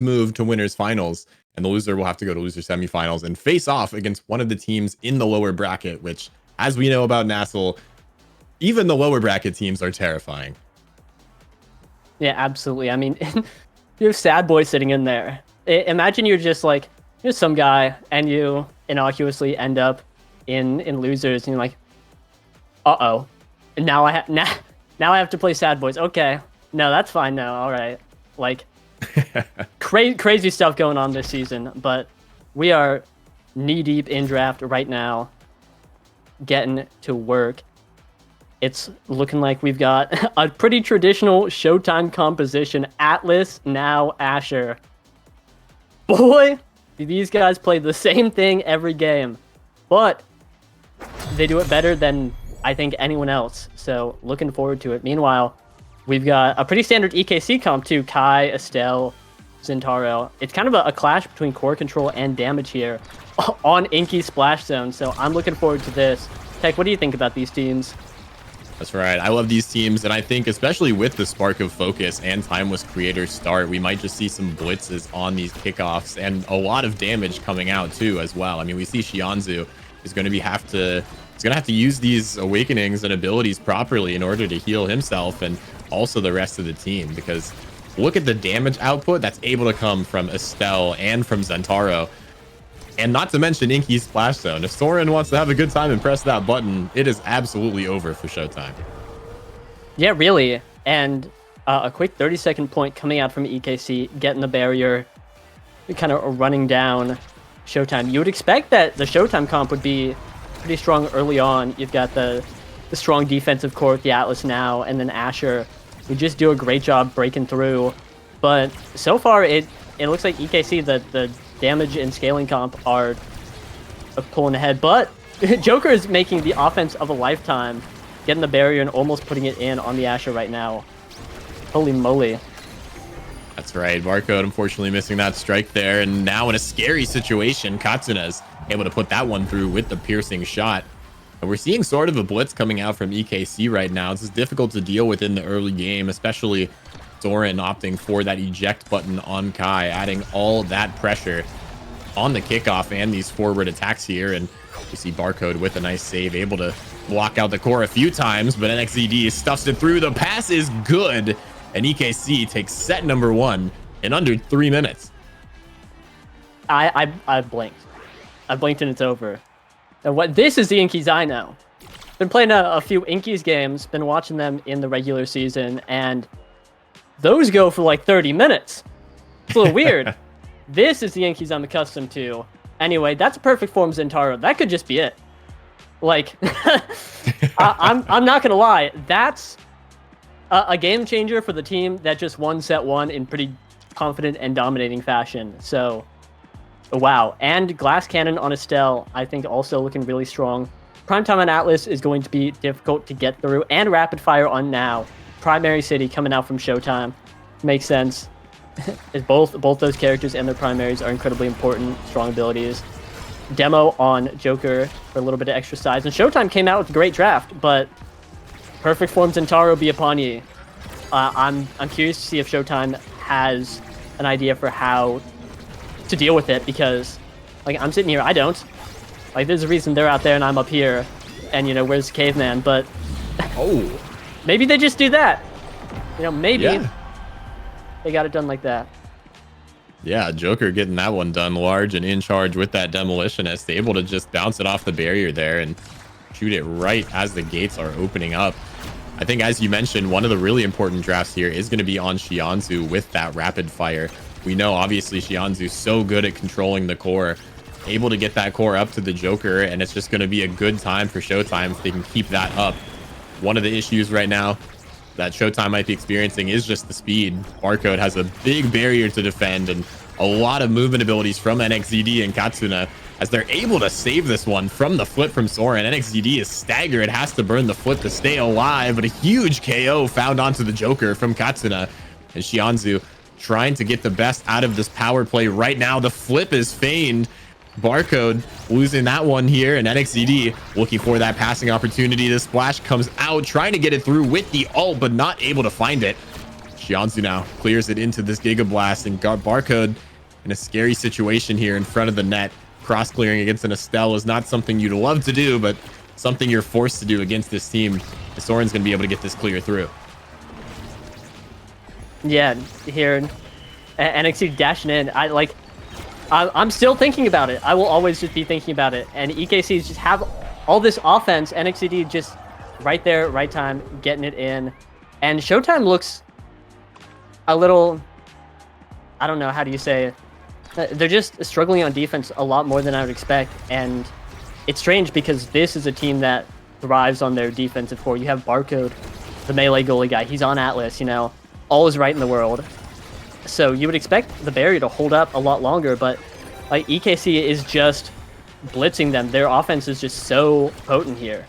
move to winners finals, and the loser will have to go to loser semifinals and face off against one of the teams in the lower bracket, which, as we know about NASL, even the lower bracket teams are terrifying. Yeah, absolutely. I mean, you have Sad Boy sitting in there. Imagine you're just like, you're some guy, and you innocuously end up in losers, and you're like, uh-oh. Now I have to play Sad Boys. Okay. No, that's fine now. All right. Like, crazy stuff going on this season, but we are knee deep in draft right now, getting to work. It's looking like we've got a pretty traditional Showtime composition. Atlas, now Asher. Boy, do these guys play the same thing every game, but they do it better than I think anyone else. So looking forward to it. Meanwhile, we've got a pretty standard EKC comp too. Kai, Estelle, Zentaro. It's kind of a clash between core control and damage here on Inky Splash Zone. So I'm looking forward to this. Tech, what do you think about these teams? That's right. I love these teams, and I think especially with the Spark of Focus and Timeless Creator start, we might just see some blitzes on these kickoffs and a lot of damage coming out too as well. I mean, we see Shianzu is going to have to use these awakenings and abilities properly in order to heal himself and also the rest of the team, because look at the damage output that's able to come from Estelle and from Zentaro. And not to mention Inky's Splash Zone. If Soren wants to have a good time and press that button, it is absolutely over for Showtime. Yeah, really. And a quick 30-second point coming out from EKC, getting the barrier, kind of running down Showtime. You would expect that the Showtime comp would be pretty strong early on. You've got the strong defensive core with the Atlas now, and then Asher, who just do a great job breaking through. But so far, it looks like EKC, the damage and scaling comp are pulling ahead, but Joker is making the offense of a lifetime, getting the barrier and almost putting it in on the Asher right now. Holy moly. That's right. Barcode unfortunately missing that strike there, and now in a scary situation, Katsuna's able to put that one through with the piercing shot. And we're seeing sort of a blitz coming out from EKC right now. This is difficult to deal with in the early game, especially Soren opting for that eject button on Kai, adding all that pressure on the kickoff and these forward attacks here. And you see Barcode with a nice save, able to block out the core a few times, but NXZD stuffs it through. The pass is good, and EKC takes set number 1 in under 3 minutes. I blinked. I blinked and it's over. And what this is the Inkies I know. Been playing a few Inkies games, been watching them in the regular season, and those go for like 30 minutes. It's a little weird. This is the Yankees I'm accustomed to. Anyway, that's a perfect form Zentaro. That could just be it. Like, I'm not gonna lie. That's a game changer for the team that just won set 1 in pretty confident and dominating fashion. So, wow. And Glass Cannon on Estelle, I think also looking really strong. Primetime on Atlas is going to be difficult to get through, and Rapid Fire on Now. Primary City coming out from Showtime. Makes sense. both those characters and their primaries are incredibly important, strong abilities. Demo on Joker for a little bit of extra size. And Showtime came out with a great draft, but perfect form Zentaro be upon ye. I'm curious to see if Showtime has an idea for how to deal with it, because like I'm sitting here, I don't. Like there's a reason they're out there and I'm up here, and you know, where's Caveman? But oh. Maybe they just do that. You know, maybe they got it done like that. Yeah, Joker getting that one done large and in charge with that demolitionist, able to just bounce it off the barrier there and shoot it right as the gates are opening up. I think, as you mentioned, one of the really important drafts here is going to be on Shianzu with that rapid fire. We know, obviously, Shianzu's so good at controlling the core, able to get that core up to the Joker, and it's just going to be a good time for Showtime if they can keep that up. One of the issues right now that Showtime might be experiencing is just the speed. Barcode has a big barrier to defend and a lot of movement abilities from NXZD and Katsuna, as they're able to save this one from the flip from Soren. NXZD is staggered, has to burn the flip to stay alive, but a huge KO found onto the Joker from Katsuna. And Shianzu trying to get the best out of this power play right now. The flip is feigned. Barcode losing that one here, and NXZD looking for that passing opportunity. The splash comes out, trying to get it through with the ult, but not able to find it. Shianzu now clears it into this Giga Blast, and Barcode in a scary situation here in front of the net. Cross clearing against an Estelle is not something you'd love to do, but something you're forced to do against this team. Soren's going to be able to get this clear through. Yeah, here, NXT dashing in. I'm still thinking about it. I will always just be thinking about it. And EKC just have all this offense. NXT just right there, right time, getting it in. And Showtime looks a little, I don't know, how do you say it? They're just struggling on defense a lot more than I would expect. And it's strange because this is a team that thrives on their defensive core. You have Barcode, the melee goalie guy. He's on Atlas, you know, all is right in the world. So you would expect the barrier to hold up a lot longer, but like EKC is just blitzing them. Their offense is just so potent here.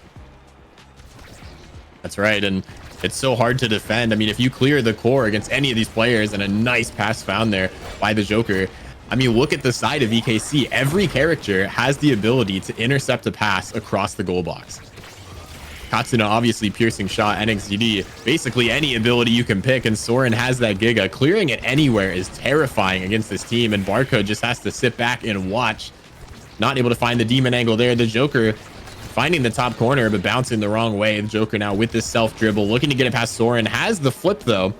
That's right, and it's so hard to defend. I mean, if you clear the core against any of these players, and a nice pass found there by the Joker. I mean, look at the side of EKC. Every character has the ability to intercept a pass across the goal box. Katsuna, obviously, piercing shot. NXGD, basically any ability you can pick, and Soren has that Giga. Clearing it anywhere is terrifying against this team, and Barcode just has to sit back and watch. Not able to find the demon angle there. The Joker finding the top corner, but bouncing the wrong way. The Joker now with this self dribble, looking to get it past Soren. Has the flip, though.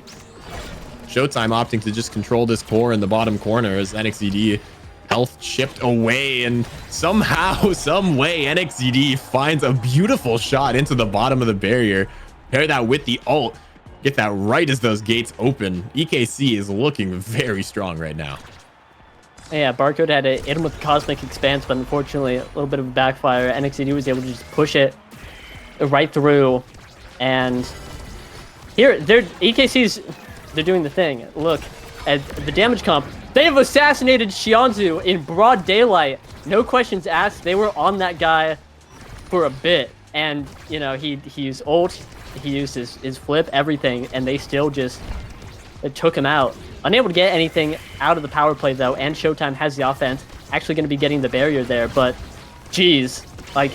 Showtime opting to just control this core in the bottom corner as NXGD health chipped away, and somehow, some way, NXGD finds a beautiful shot into the bottom of the barrier. Pair that with the ult, get that right as those gates open. EKC is looking very strong right now. Yeah, Barcode had to hit him with Cosmic Expanse, but unfortunately, a little bit of a backfire. NXGD was able to just push it right through, and here, EKC's, they're doing the thing. Look at the damage comp. They have assassinated Shianzu in broad daylight. No questions asked. They were on that guy for a bit. And, you know, he used ult, he used his flip, everything, and they still just took him out. Unable to get anything out of the power play, though, and Showtime has the offense. Actually going to be getting the barrier there, but, geez, like,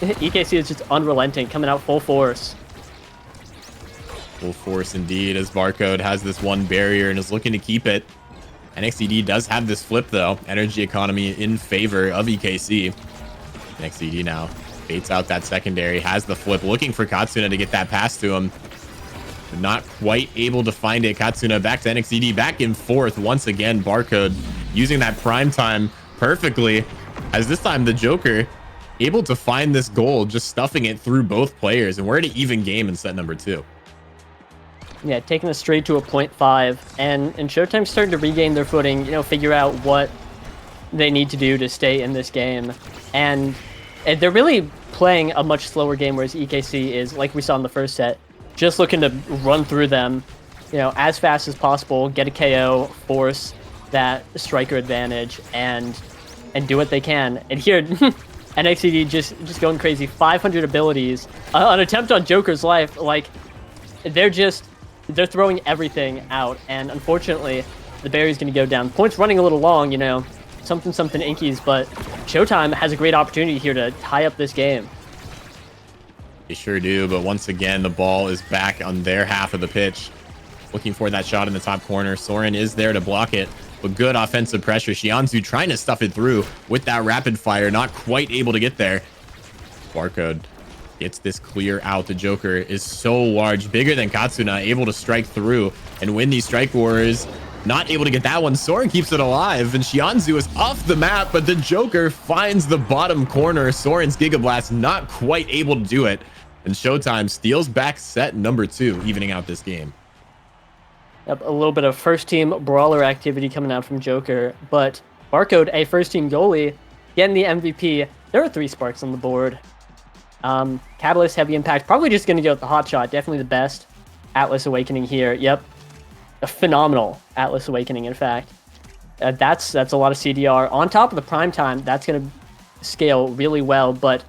EKC is just unrelenting, coming out full force. Full force indeed, as Barcode has this one barrier and is looking to keep it. NXTD does have this flip, though. Energy economy in favor of EKC. NXTD now baits out that secondary, has the flip, looking for Katsuna to get that pass to him. But not quite able to find it. Katsuna back to NXTD, back in fourth once again. Barcode using that prime time perfectly, as this time the Joker able to find this goal, just stuffing it through both players. And we're in an even game in set number 2. Yeah, taking us straight to a 0.5, and Showtime's starting to regain their footing, you know, figure out what they need to do to stay in this game. And they're really playing a much slower game, whereas EKC is, like we saw in the first set, just looking to run through them, you know, as fast as possible, get a KO, force that striker advantage, and do what they can. And here, NXTD just going crazy. 500 abilities, an attempt on Joker's life. Like, they're throwing everything out, and unfortunately, the barrier's going to go down. Points running a little long, you know, something Inkies, but Showtime has a great opportunity here to tie up this game. They sure do, but once again, the ball is back on their half of the pitch. Looking for that shot in the top corner. Soren is there to block it, but good offensive pressure. Shianzu trying to stuff it through with that rapid fire, not quite able to get there. Barcode gets this clear out. The Joker is so large, bigger than Katsuna, able to strike through and win these strike wars. Not able to get that one. Soren keeps it alive, and Shianzu is off the map, but the Joker finds the bottom corner. Soren's Giga Blast not quite able to do it, and Showtime steals back set number 2, evening out this game. Yep, a little bit of first-team brawler activity coming out from Joker, but Barcode, a first-team goalie, getting the MVP. There are 3 sparks on the board. Catalyst, heavy impact, probably just going to go with the hot shot. Definitely the best Atlas Awakening here. Yep, a phenomenal Atlas Awakening, in fact. That's a lot of CDR. On top of the prime time, that's going to scale really well, but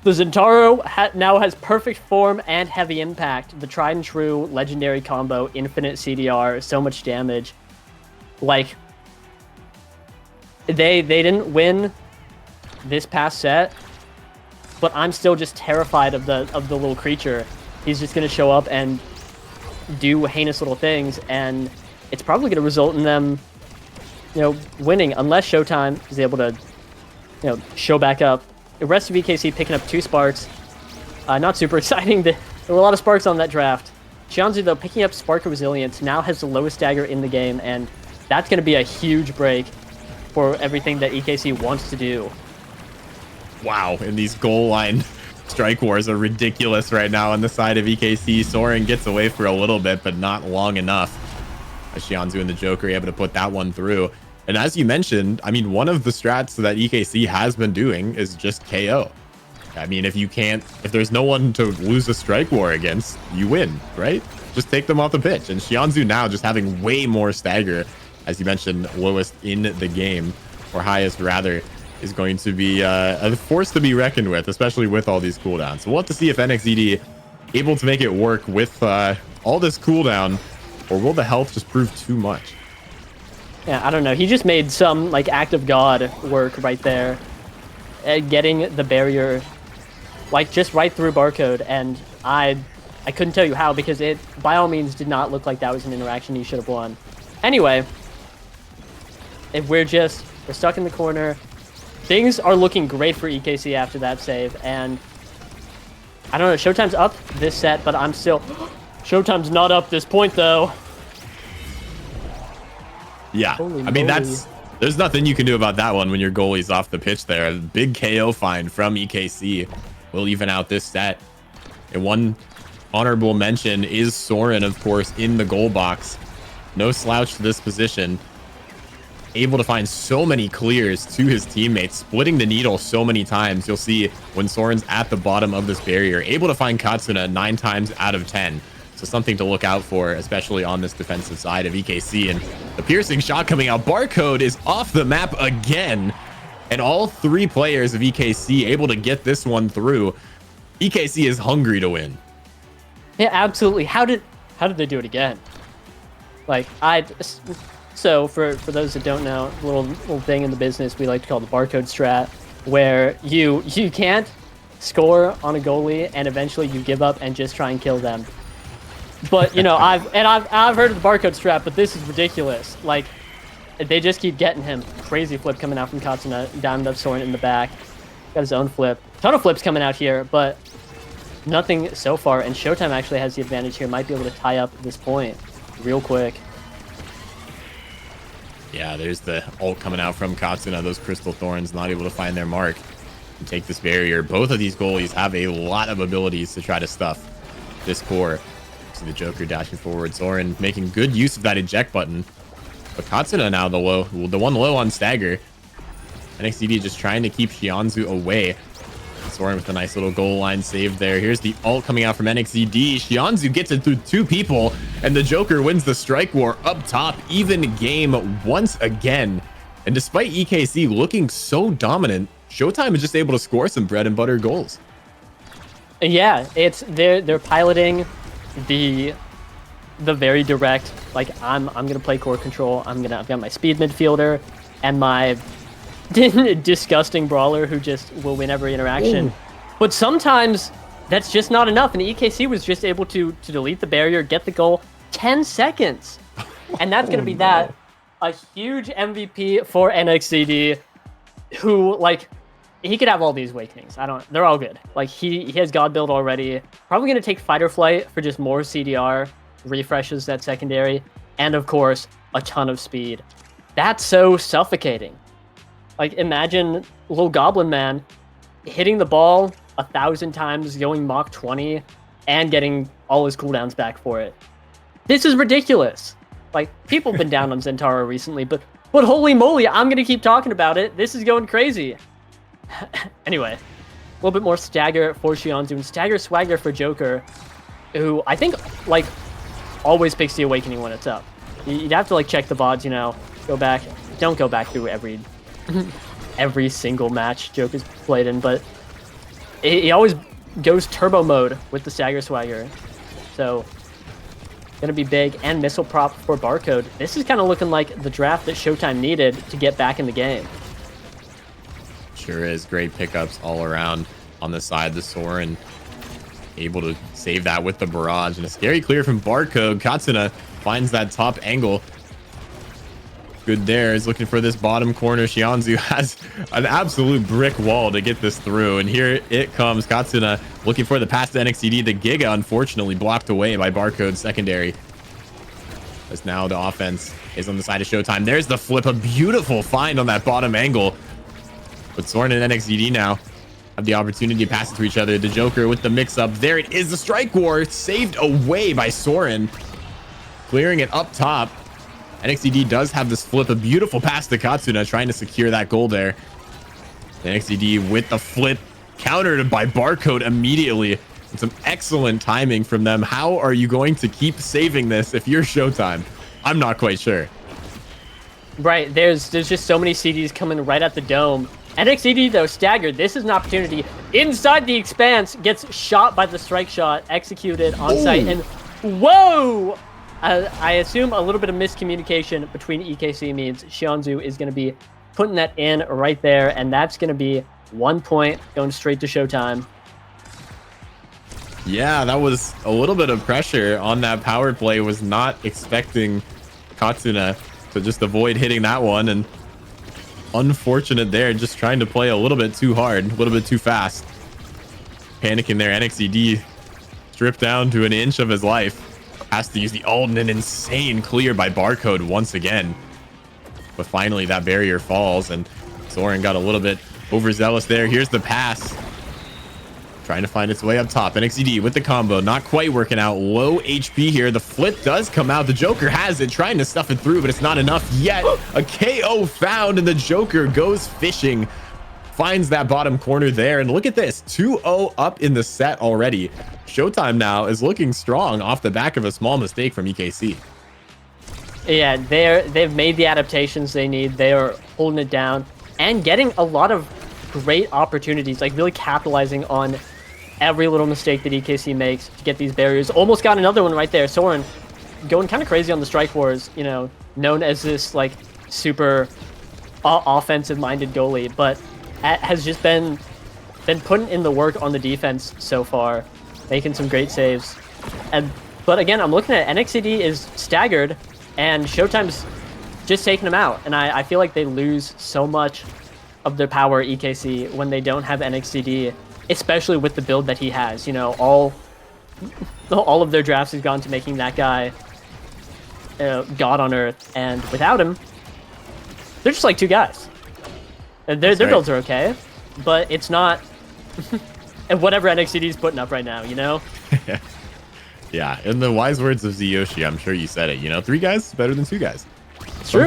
the Zentaro now has perfect form and heavy impact. The tried and true legendary combo, infinite CDR, so much damage. Like, they didn't win this past set, but I'm still just terrified of the little creature. He's just going to show up and do heinous little things, and it's probably going to result in them, winning unless Showtime is able to, show back up. The rest of EKC picking up 2 sparks. Not super exciting. There were a lot of sparks on that draft. Xianzhu, though, picking up Spark of Resilience, now has the lowest stagger in the game, and that's going to be a huge break for everything that EKC wants to do. Wow, and these goal line strike wars are ridiculous right now on the side of EKC. Soren gets away for a little bit, but not long enough. As Xianzhu and the Joker are able to put that one through. And as you mentioned, I mean, one of the strats that EKC has been doing is just KO. I mean, if there's no one to lose a strike war against, you win, right? Just take them off the pitch. And Xianzhu now just having way more stagger, as you mentioned, lowest in the game, or highest rather, is going to be a force to be reckoned with, especially with all these cooldowns. So we'll have to see if NXED able to make it work with all this cooldown, or will the health just prove too much? Yeah, I don't know. He just made some like act of God work right there, getting the barrier like just right through barcode, and I couldn't tell you how, because it by all means did not look like that was an interaction he should have won. Anyway, if we're stuck in the corner. Things are looking great for EKC after that save, and I don't know, Showtime's up this set, but I'm still... Showtime's not up this point, though. Yeah, Holy I mean, moly. there's nothing you can do about that one when your goalie's off the pitch there. A big KO find from EKC will even out this set. And one honorable mention is Soren, of course, in the goal box. No slouch to this position. Able to find so many clears to his teammates, splitting the needle so many times. You'll see when Soren's at the bottom of this barrier, able to find Katsuna 9 times out of 10. So something to look out for, especially on this defensive side of EKC. And the piercing shot coming out. Barcode is off the map again. And all 3 players of EKC able to get this one through. EKC is hungry to win. Yeah, absolutely. How did they do it again? Like, So for those that don't know, a little thing in the business we like to call the barcode strat, where you can't score on a goalie and eventually you give up and just try and kill them. But I've heard of the barcode strat, but this is ridiculous. Like, they just keep getting him. Crazy flip coming out from Katsuna, diamond up Soren in the back. Got his own flip. Ton of flips coming out here, but nothing so far. And Showtime actually has the advantage here. Might be able to tie up this point real quick. Yeah, there's the ult coming out from Katsuna. Those Crystal Thorns not able to find their mark and take this barrier. Both of these goalies have a lot of abilities to try to stuff this core. See the Joker dashing forward. Soren making good use of that eject button. But Katsuna now the one low on stagger. NXED just trying to keep Xianzhu away. Soren with a nice little goal line save there. Here's the ult coming out from NXED. Xianzhu gets it through 2 people, and the Joker wins the strike war up top. Even game once again. And despite EKC looking so dominant, Showtime is just able to score some bread and butter goals. Yeah, they're piloting the very direct, like, I'm gonna play core control. I've got my speed midfielder and my disgusting brawler who just will win every interaction. Ooh. But sometimes that's just not enough, and EKC was just able to delete the barrier, get the goal, 10 seconds. And that's gonna be that. A huge MVP for NXED, who, like, he could have all these awakenings. They're all good. Like, he has God build already. Probably gonna take Fight or Flight for just more CDR, refreshes that secondary, and of course, a ton of speed. That's so suffocating. Like, imagine little Goblin Man hitting the ball 1,000 times, going Mach 20, and getting all his cooldowns back for it. This is ridiculous. Like, people have been down on Zentaro recently, but holy moly, I'm going to keep talking about it. This is going crazy. Anyway, a little bit more stagger for Xianzhu and stagger swagger for Joker, who I think, like, always picks the Awakening when it's up. You'd have to, like, check the VODs, go back. Don't go back through every single match Joker's played in, but he always goes turbo mode with the stagger swagger. So, gonna be big. And missile prop for Barcode. This is kind of looking like the draft that Showtime needed to get back in the game. Sure is. Great pickups all around on the side. The Soren able to save that with the barrage. And a scary clear from Barcode. Katsuna finds that top angle. Good there. Is looking for this bottom corner. Shianzu has an absolute brick wall to get this through. And here it comes. Katsuna looking for the pass to NXCD. The Giga, unfortunately, blocked away by Barcode secondary. As now the offense is on the side of Showtime. There's the flip. A beautiful find on that bottom angle. But Soren and NXCD now have the opportunity to pass it to each other. The Joker with the mix-up. There it is. The Strike War saved away by Soren. Clearing it up top. NXCD does have this flip. A beautiful pass to Katsuna, trying to secure that goal there. NXCD with the flip, countered by Barcode immediately. And some excellent timing from them. How are you going to keep saving this if you're Showtime? I'm not quite sure. Right, there's just so many CDs coming right at the dome. NXCD, though, staggered. This is an opportunity. Inside the expanse, gets shot by the strike shot, executed on site. And whoa! I assume a little bit of miscommunication between EKC means Shianzu is going to be putting that in right there, and that's going to be 1 point going straight to Showtime. Yeah, that was a little bit of pressure on that power play. Was not expecting Katsuna to just avoid hitting that one, and unfortunate there, just trying to play a little bit too hard, a little bit too fast. Panicking there. NXCD stripped down to an inch of his life. Has to use the ult, and an insane clear by Barcode once again. But finally that barrier falls, and Soren got a little bit overzealous there. Here's the pass. Trying to find its way up top. NXCD with the combo. Not quite working out. Low HP here. The flip does come out. The Joker has it. Trying to stuff it through, but it's not enough yet. A KO found, and the Joker goes fishing. Finds that bottom corner there. And look at this. 2-0 up in the set already. Showtime now is looking strong off the back of a small mistake from EKC. Yeah, they've made the adaptations they need. They are holding it down and getting a lot of great opportunities, like really capitalizing on every little mistake that EKC makes to get these barriers. Almost got another one right there. Soren going kind of crazy on the strike wars, you know, known as this like super offensive-minded goalie, but has just been putting in the work on the defense so far, making some great saves. But again, I'm looking at NXCD is staggered, and Showtime's just taking them out. And I feel like they lose so much of their power, EKC, when they don't have NXCD, especially with the build that he has. You know, all of their drafts has gone to making that guy God on Earth, and without him, they're just like two guys. Their builds are okay, but it's not whatever NXCD is putting up right now, you know? Yeah, in the wise words of Ziyoshi, I'm sure you said it, you know, 3 guys is better than 2 guys. True.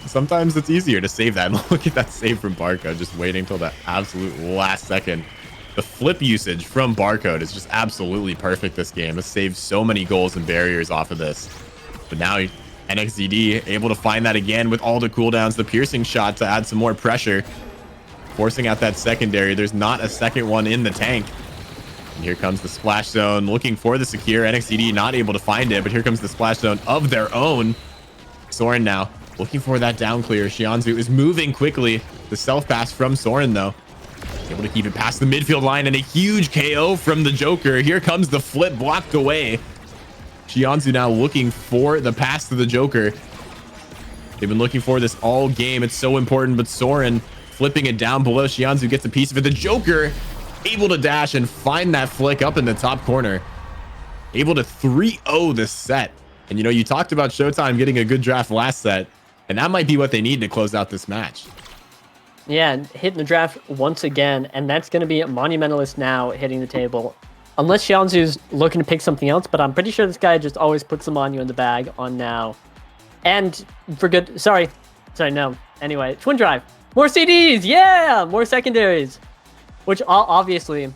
Sometimes it's easier to save that. Look at that save from Barcode, just waiting till the absolute last second. The flip usage from Barcode is just absolutely perfect this game. It's saved so many goals and barriers off of this. But now NXCD able to find that again with all the cooldowns, the piercing shot to add some more pressure, forcing out that secondary. There's not a second one in the tank. And here comes the splash zone, looking for the secure. NXCD not able to find it, but here comes the splash zone of their own. Soren now looking for that down clear. Shianzu is moving quickly. The self pass from Soren though, able to keep it past the midfield line, and a huge KO from the Joker. Here comes the flip, blocked away. Shianzu now looking for the pass to the Joker. They've been looking for this all game. It's so important, but Soren flipping it down below. Shianzu gets a piece of it. The Joker able to dash and find that flick up in the top corner. Able to 3-0 this set. And, you know, you talked about Showtime getting a good draft last set, and that might be what they need to close out this match. Yeah, hitting the draft once again, and that's going to be Monumentalist now hitting the table. Unless Shianzu's looking to pick something else, but I'm pretty sure this guy just always puts them on you in the bag on now. And for good... Sorry, no. Anyway, Twin Drive. More CDs! Yeah! More secondaries! Which obviously,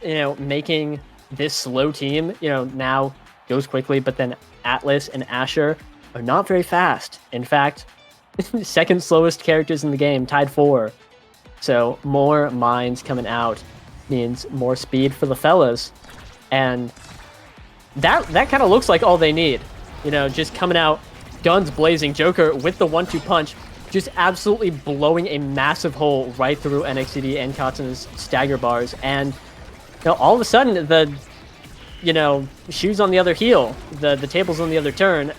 you know, making this slow team, you know, now goes quickly, but then Atlas and Asher are not very fast. In fact, second slowest characters in the game, tied 4. So more mines coming out means more speed for the fellas. And that kind of looks like all they need. You know, just coming out, guns blazing, Joker with the 1-2 punch, just absolutely blowing a massive hole right through NXCD and Katsuna's stagger bars. And you know, all of a sudden, shoes on the other heel, the tables on the other turn,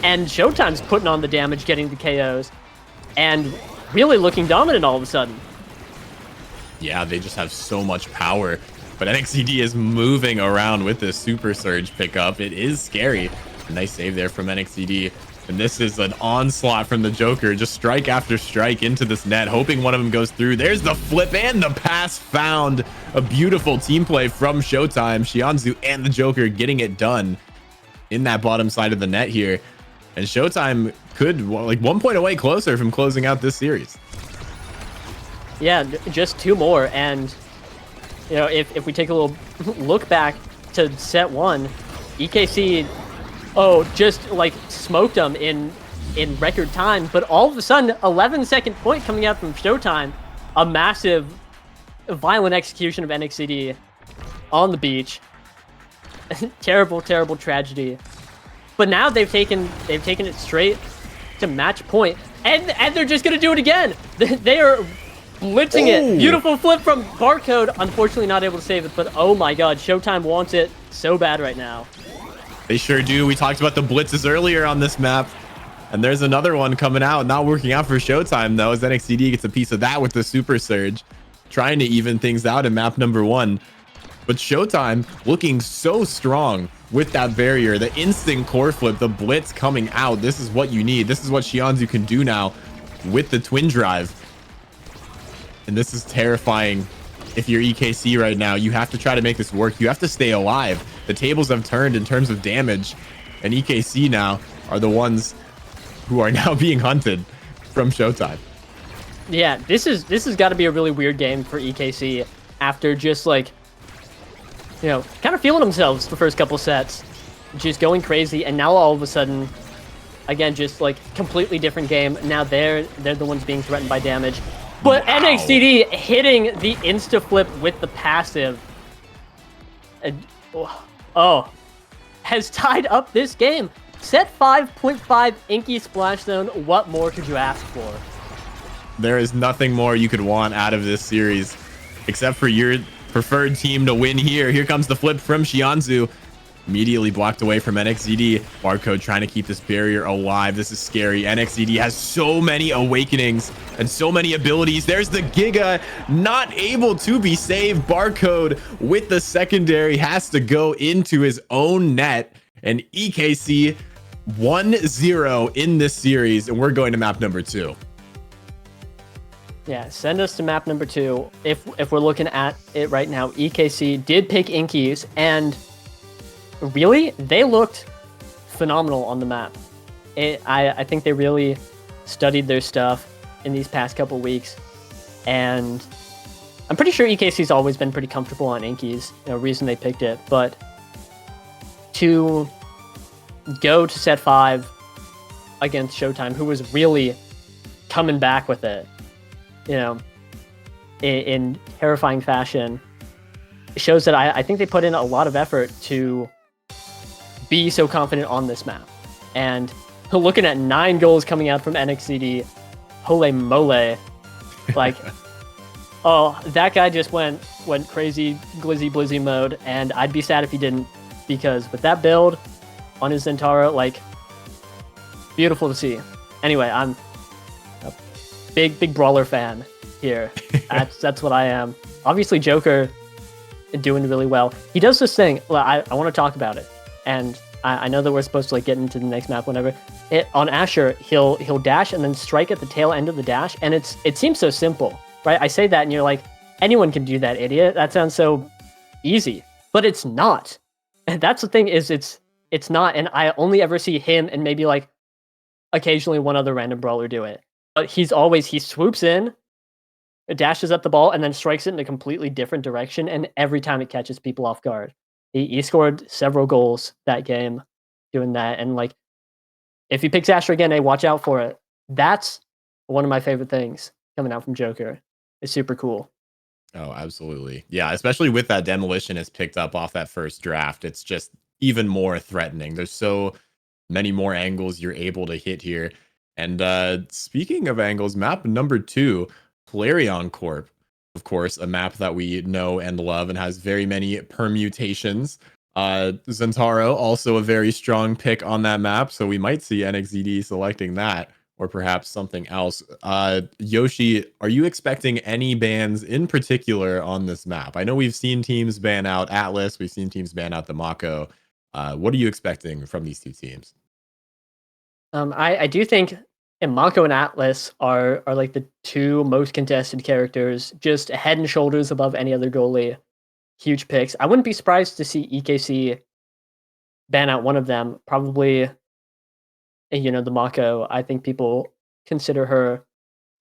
and Showtime's putting on the damage, getting the KOs, and really looking dominant all of a sudden. Yeah, they just have so much power. But NXCD is moving around with this Super Surge pickup. It is scary. A nice save there from NXCD. And this is an onslaught from the Joker. Just strike after strike into this net, hoping one of them goes through. There's the flip and the pass found. A beautiful team play from Showtime. Shianzu and the Joker getting it done in that bottom side of the net here. And Showtime could, like, 1 point away closer from closing out this series. Yeah, just 2 more. And, if we take a little look back to set 1, EKC, just like smoked them in record time. But all of a sudden, 11-second point coming out from Showtime. A massive, violent execution of NXCD on the beach. Terrible, terrible tragedy. But now they've taken it straight to match point, and they're just gonna do it again. They are blitzing it. Beautiful flip from Barcode. Unfortunately, not able to save it. But oh my God, Showtime wants it so bad right now. They sure do. We talked about the blitzes earlier on this map, and there's another one coming out. Not working out for Showtime though, as NXCD gets a piece of that with the Super Surge, trying to even things out in map number 1. But Showtime looking so strong with that barrier, the instant core flip, the blitz coming out. This is what you need. This is what Shianzu can do now with the twin drive. And this is terrifying. If you're EKC right now, you have to try to make this work. You have to stay alive. The tables have turned in terms of damage, and EKC now are the ones who are now being hunted from Showtime. Yeah, this has got to be a really weird game for EKC after just like, kind of feeling themselves the first couple sets, just going crazy, and now all of a sudden, again, just like completely different game. Now they're the ones being threatened by damage. But wow. NXCD hitting the insta flip with the passive, has tied up this game. Set 5.5 Inky Splash Zone. What more could you ask for? There is nothing more you could want out of this series, except for your preferred team to win here. Here comes the flip from Shianzu. Immediately blocked away from NXCD. Barcode trying to keep this barrier alive. This is scary. NXCD has so many awakenings and so many abilities. There's the Giga, not able to be saved. Barcode with the secondary has to go into his own net. And EKC 1-0 in this series. And we're going to map number 2. Yeah, send us to map number 2. If we're looking at it right now, EKC did pick Inkies, and really, they looked phenomenal on the map. I think they really studied their stuff in these past couple weeks, and I'm pretty sure EKC's always been pretty comfortable on Inkies, reason they picked it, but to go to set 5 against Showtime, who was really coming back with it, in terrifying fashion, shows that I think they put in a lot of effort to be so confident on this map. And looking at 9 goals coming out from NXCD, holy mole. Like, that guy just went crazy glizzy blizzy mode, and I'd be sad if he didn't, because with that build on his Zentaro, like, beautiful to see. Anyway, I'm a big Brawler fan here. That's what I am. Obviously, Joker doing really well. He does this thing. I want to talk about it, and I know that we're supposed to like get into the next map whenever. On Asher, he'll dash and then strike at the tail end of the dash, and it seems so simple, right? I say that, and you're like, anyone can do that, idiot. That sounds so easy, but it's not. And that's the thing, is it's not. And I only ever see him and maybe like occasionally one other random brawler do it. But he swoops in, dashes up the ball, and then strikes it in a completely different direction, and every time it catches people off guard. He scored several goals that game doing that, and like, if he picks Asher again, hey, watch out for it. That's one of my favorite things coming out from Joker. It's super cool. Oh, absolutely. Yeah, especially with that demolition is picked up off that first draft. It's just even more threatening. There's so many more angles you're able to hit here. And speaking of angles, map number 2, Flareon Corp. Of course, a map that we know and love and has very many permutations. Zentaro, also a very strong pick on that map, so we might see NXZD selecting that, or perhaps something else. Yoshi, are you expecting any bans in particular on this map? I know we've seen teams ban out Atlas, we've seen teams ban out the Mako. What are you expecting from these two teams? I do think Mako and Atlas are like the two most contested characters, just head and shoulders above any other goalie. Huge picks. I wouldn't be surprised to see EKC ban out one of them. Probably, the Mako. I think people consider her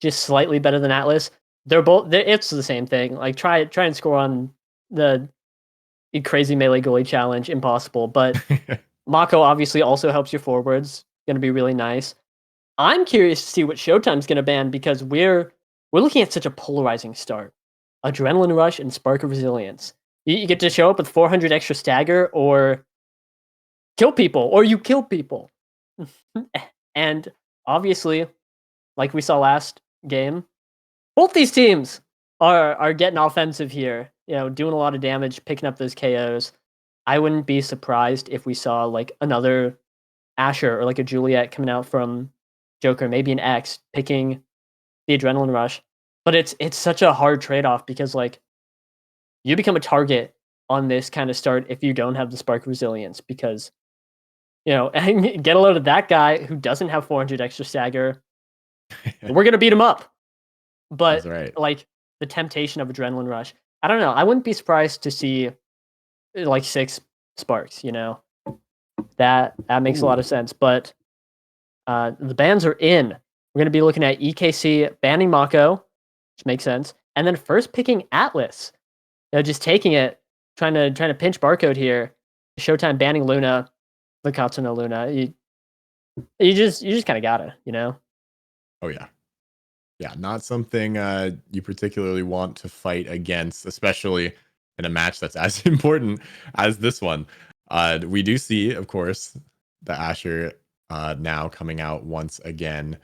just slightly better than Atlas. It's the same thing. Like try and score on the crazy melee goalie challenge. Impossible. But Mako obviously also helps your forwards. Going to be really nice. I'm curious to see what Showtime's going to ban because we're looking at such a polarizing start. Adrenaline Rush and Spark of Resilience. You get to show up with 400 extra stagger or kill people, or you kill people. And obviously, like we saw last game, both these teams are getting offensive here, doing a lot of damage, picking up those KOs. I wouldn't be surprised if we saw like another Asher or like a Juliet coming out from Joker, maybe an X picking the Adrenaline Rush. But it's such a hard trade-off because like you become a target on this kind of start if you don't have the Spark Resilience because get a load of that guy who doesn't have 400 extra stagger. We're gonna beat him up. But That's right. like the temptation of Adrenaline Rush, I don't know. I wouldn't be surprised to see like 6 sparks. That makes a lot of sense. But the bans are in. We're gonna be looking at EKC banning Mako, which makes sense, and then first picking Atlas. Just taking it, trying to pinch barcode here. Showtime banning Luna, the Katsuno Luna. You just kind of gotta, Oh yeah. Yeah, not something you particularly want to fight against, especially in a match that's as important as this one. We do see, of course, the Asher now coming out once again.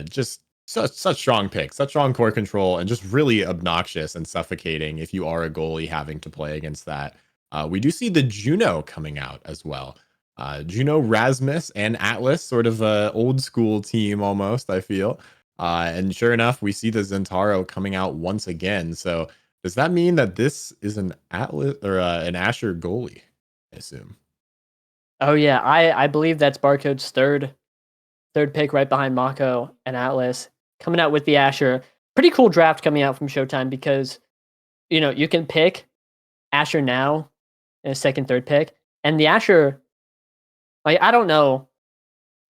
Just such strong picks, such strong core control, and just really obnoxious and suffocating if you are a goalie having to play against that. We do see the Juno coming out as well. Juno, Rasmus, and Atlas, sort of a old school team almost, I feel. And sure enough, we see the Zentaro coming out once again. So does that mean that this is an Atlas or an Asher goalie? I assume. Oh yeah, I believe that's Barcode's third pick right behind Mako and Atlas coming out with the Asher. Pretty cool draft coming out from Showtime because you can pick Asher now in a second, third pick, and the Asher. Like I don't know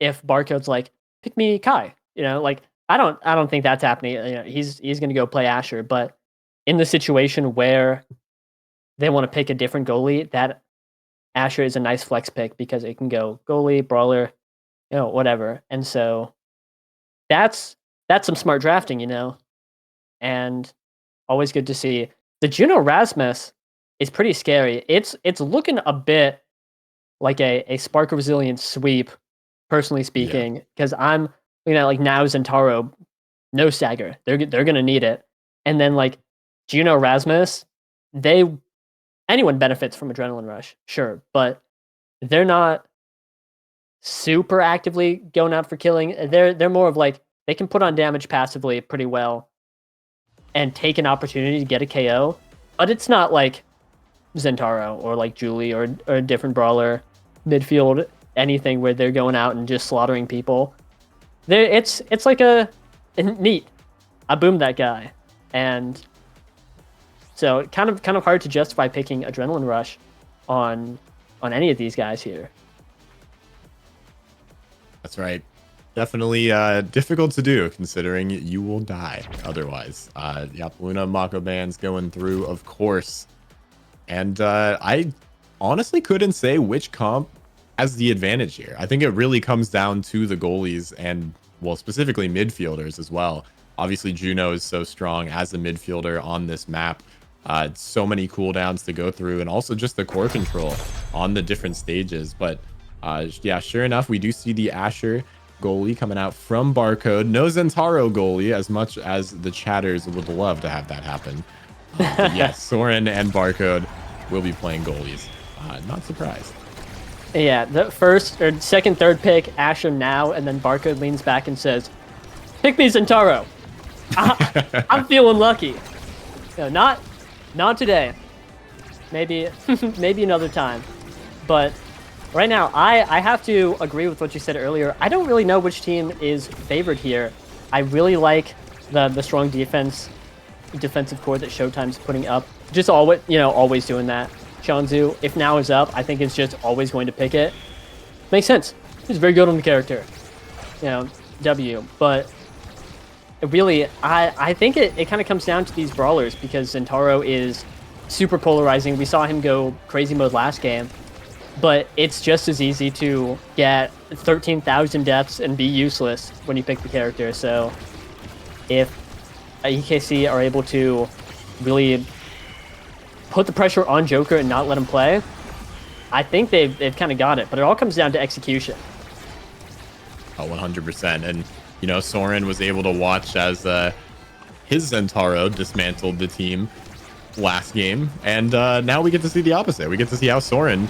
if Barcode's like pick me Kai. Like I don't think that's happening. He's gonna go play Asher, but in the situation where they want to pick a different goalie, that Asher is a nice flex pick because it can go goalie, brawler, whatever. And so that's some smart drafting, and always good to see. The Juno Rasmus is pretty scary. It's looking a bit like a Spark of Resilience sweep, personally speaking, because I'm like now Zentaro, no stagger. They're gonna need it. And then like Juno Rasmus, anyone benefits from Adrenaline Rush, sure, but they're not super actively going out for killing. They're more of like they can put on damage passively pretty well and take an opportunity to get a KO, but it's not like Zentaro or like Julie or a different brawler, midfield, anything where they're going out and just slaughtering people. It's like a neat. I boomed that guy, and so kind of hard to justify picking Adrenaline Rush on any of these guys here. That's right. Definitely difficult to do considering you will die otherwise. Yep, Luna Mako bands going through, of course. And I honestly couldn't say which comp has the advantage here. I think it really comes down to the goalies and, well, specifically midfielders as well. Obviously, Juno is so strong as a midfielder on this map. So many cooldowns to go through, and also just the core control on the different stages. But yeah, sure enough, we do see the Asher goalie coming out from Barcode. No Zentaro goalie, as much as the chatters would love to have that happen. But yes, Soren and Barcode will be playing goalies. Not surprised. Yeah, the first or second, third pick, Asher now, and then Barcode leans back and says, "Pick me, Zentaro. I'm feeling lucky. No, not today. Maybe, maybe another time. But right now, I have to agree with what you said earlier. I don't really know which team is favored here. I really like the strong defensive core that Showtime's putting up. Just always doing that. Shanzu, if now is up, I think it's just always going to pick it. Makes sense. He's very good on the character. W. But really, I think it kind of comes down to these brawlers because Zentaro is super polarizing. We saw him go crazy mode last game, but it's just as easy to get 13,000 deaths and be useless when you pick the character. So if EKC are able to really put the pressure on Joker and not let him play, I think they've kind of got it. But it all comes down to execution. Oh, 100%. And, Soren was able to watch as his Zentaro dismantled the team last game. And now we get to see the opposite. We get to see how Soren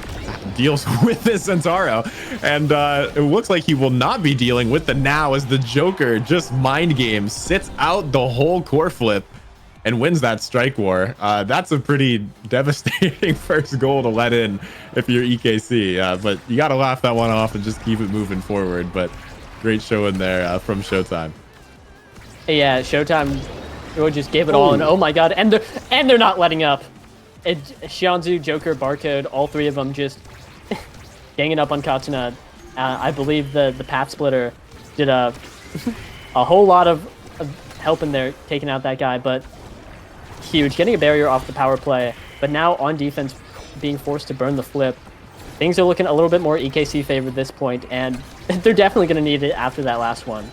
deals with this Zentaro. And it looks like he will not be dealing with the now as the Joker just mind game, sits out the whole core flip and wins that strike war. That's a pretty devastating first goal to let in if you're EKC. But you got to laugh that one off and just keep it moving forward. But great show in there from Showtime. Yeah, Showtime will just give it all. And oh my god, and they're not letting up. Shanzu, Joker, Barcode, all three of them just ganging up on Katsuna. I believe the Path Splitter did a whole lot of help in there, taking out that guy, but huge. Getting a barrier off the power play, but now on defense, being forced to burn the flip. Things are looking a little bit more EKC favored at this point, and they're definitely going to need it after that last one.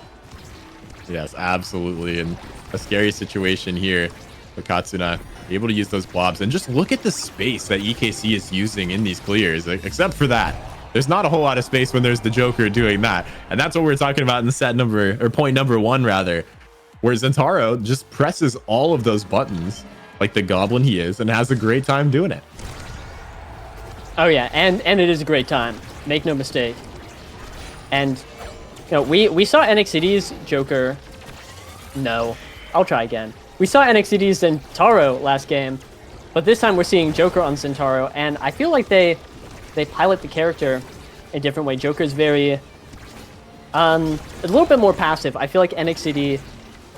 Yes, absolutely. And a scary situation here. But Katsuna able to use those blobs. And just look at the space that EKC is using in these clears. Except for that, there's not a whole lot of space when there's the Joker doing that. And that's what we're talking about in the point number one, rather. Where Zentaro just presses all of those buttons like the goblin he is and has a great time doing it. Oh yeah, and it is a great time. Make no mistake. And we saw NXCD's Joker. No, I'll try again. We saw NXCD's Zentaro last game, but this time we're seeing Joker on Zentaro, and I feel like they pilot the character a different way. Joker's very a little bit more passive. I feel like NXCD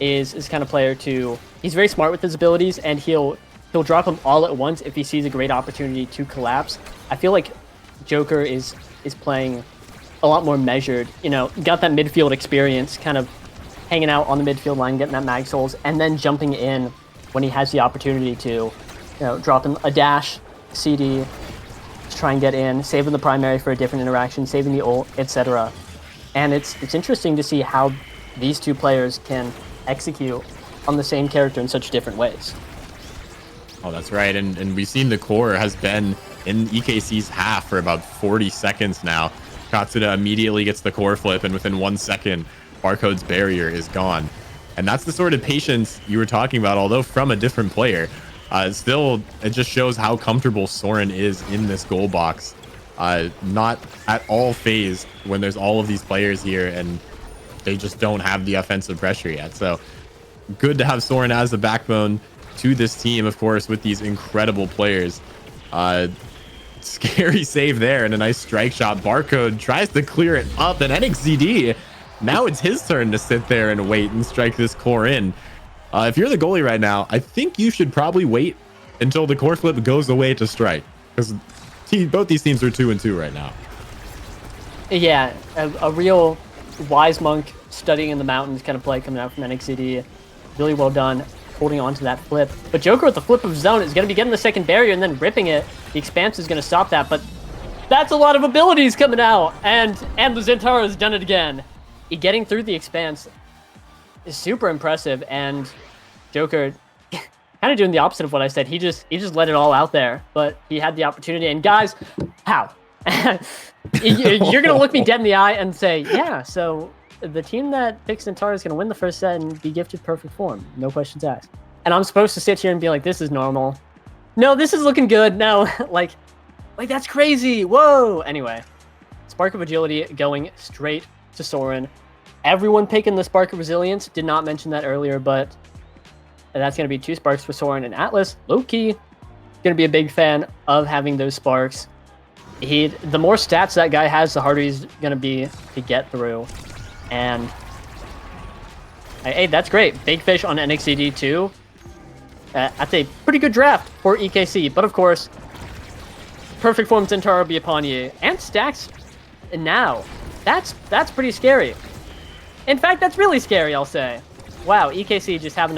is kind of player to. He's very smart with his abilities, and he'll drop them all at once if he sees a great opportunity to collapse. I feel like Joker is playing a lot more measured. Got that midfield experience, kind of hanging out on the midfield line, getting that mag souls, and then jumping in when he has the opportunity to, drop in a dash, CD, to try and get in, saving the primary for a different interaction, saving the ult, etc. And it's interesting to see how these two players can execute on the same character in such different ways. Oh, that's right. And we've seen the core has been in EKC's half for about 40 seconds now. Katsuna immediately gets the core flip, and within 1 second, Barcode's barrier is gone. And that's the sort of patience you were talking about, although from a different player. Still, it just shows how comfortable Soren is in this goal box. Not at all phased when there's all of these players here and they just don't have the offensive pressure yet. So good to have Soren as the backbone to this team, of course, with these incredible players. Scary save there and a nice strike shot. Barcode tries to clear it up, and NXCD, now it's his turn to sit there and wait and strike this core in. If you're the goalie right now, I think you should probably wait until the core flip goes away to strike, because both these teams are 2-2 right now. Yeah, a real wise monk studying in the mountains kind of play coming out from NXCD. Really well done, holding on to that flip. But Joker with the flip of zone is going to be getting the second barrier and then ripping it. The expanse is going to stop that, but that's a lot of abilities coming out. And the Zentaro has done it again. Getting through the expanse is super impressive, and Joker kind of doing the opposite of what I said. He just let it all out there, but he had the opportunity. And guys, how? You're going to look me dead in the eye and say, yeah, so the team that picks Zentaro is going to win the first set and be gifted perfect form. No questions asked. And I'm supposed to sit here and be like, this is normal. No, this is looking good. No, like, Like, that's crazy. Whoa. Anyway, Spark of Agility going straight to Soren. Everyone picking the Spark of Resilience. Did not mention that earlier, but that's going to be 2 sparks for Soren and Atlas. Low-key, going to be a big fan of having those sparks. The more stats that guy has, the harder he's going to be to get through. And hey, that's great. Big fish on NXCD too. That's a pretty good draft for EKC. But of course, perfect form Centaur will be upon you. And stacks now. That's pretty scary. In fact, that's really scary, I'll say. Wow, EKC just having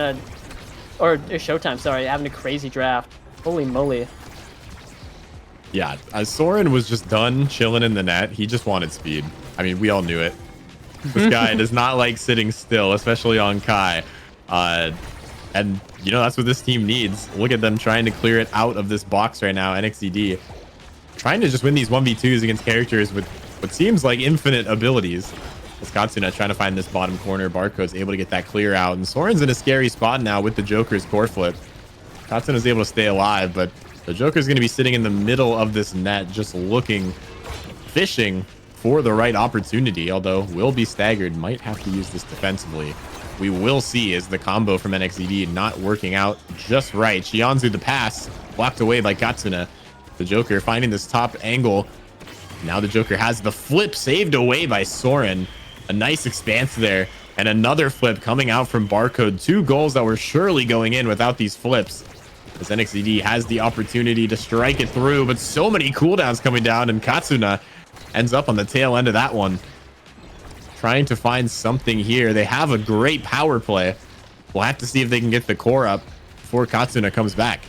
or Showtime, sorry, having a crazy draft. Holy moly. Yeah, Soren was just done chilling in the net. He just wanted speed. I mean, we all knew it. This guy does not like sitting still, especially on Kai. And, you know, that's what this team needs. Look at them trying to clear it out of this box right now, NXCD. Trying to just win these 1v2s against characters with what seems like infinite abilities. As Katsuna trying to find this bottom corner. Barcode's able to get that clear out. And Soren's in a scary spot now with the Joker's core flip. Katsuna's able to stay alive, but the Joker's going to be sitting in the middle of this net, just looking, fishing for the right opportunity, although will be staggered, might have to use this defensively. We will see as the combo from NXCD not working out just right. Shianzu the pass, blocked away by Katsuna. The Joker finding this top angle. Now the Joker has the flip saved away by Soren. A nice expanse there. And another flip coming out from Barcode. 2 goals that were surely going in without these flips. As NXCD has the opportunity to strike it through, but so many cooldowns coming down, and Katsuna ends up on the tail end of that one. Trying to find something here. They have a great power play. We'll have to see if they can get the core up before Katsuna comes back.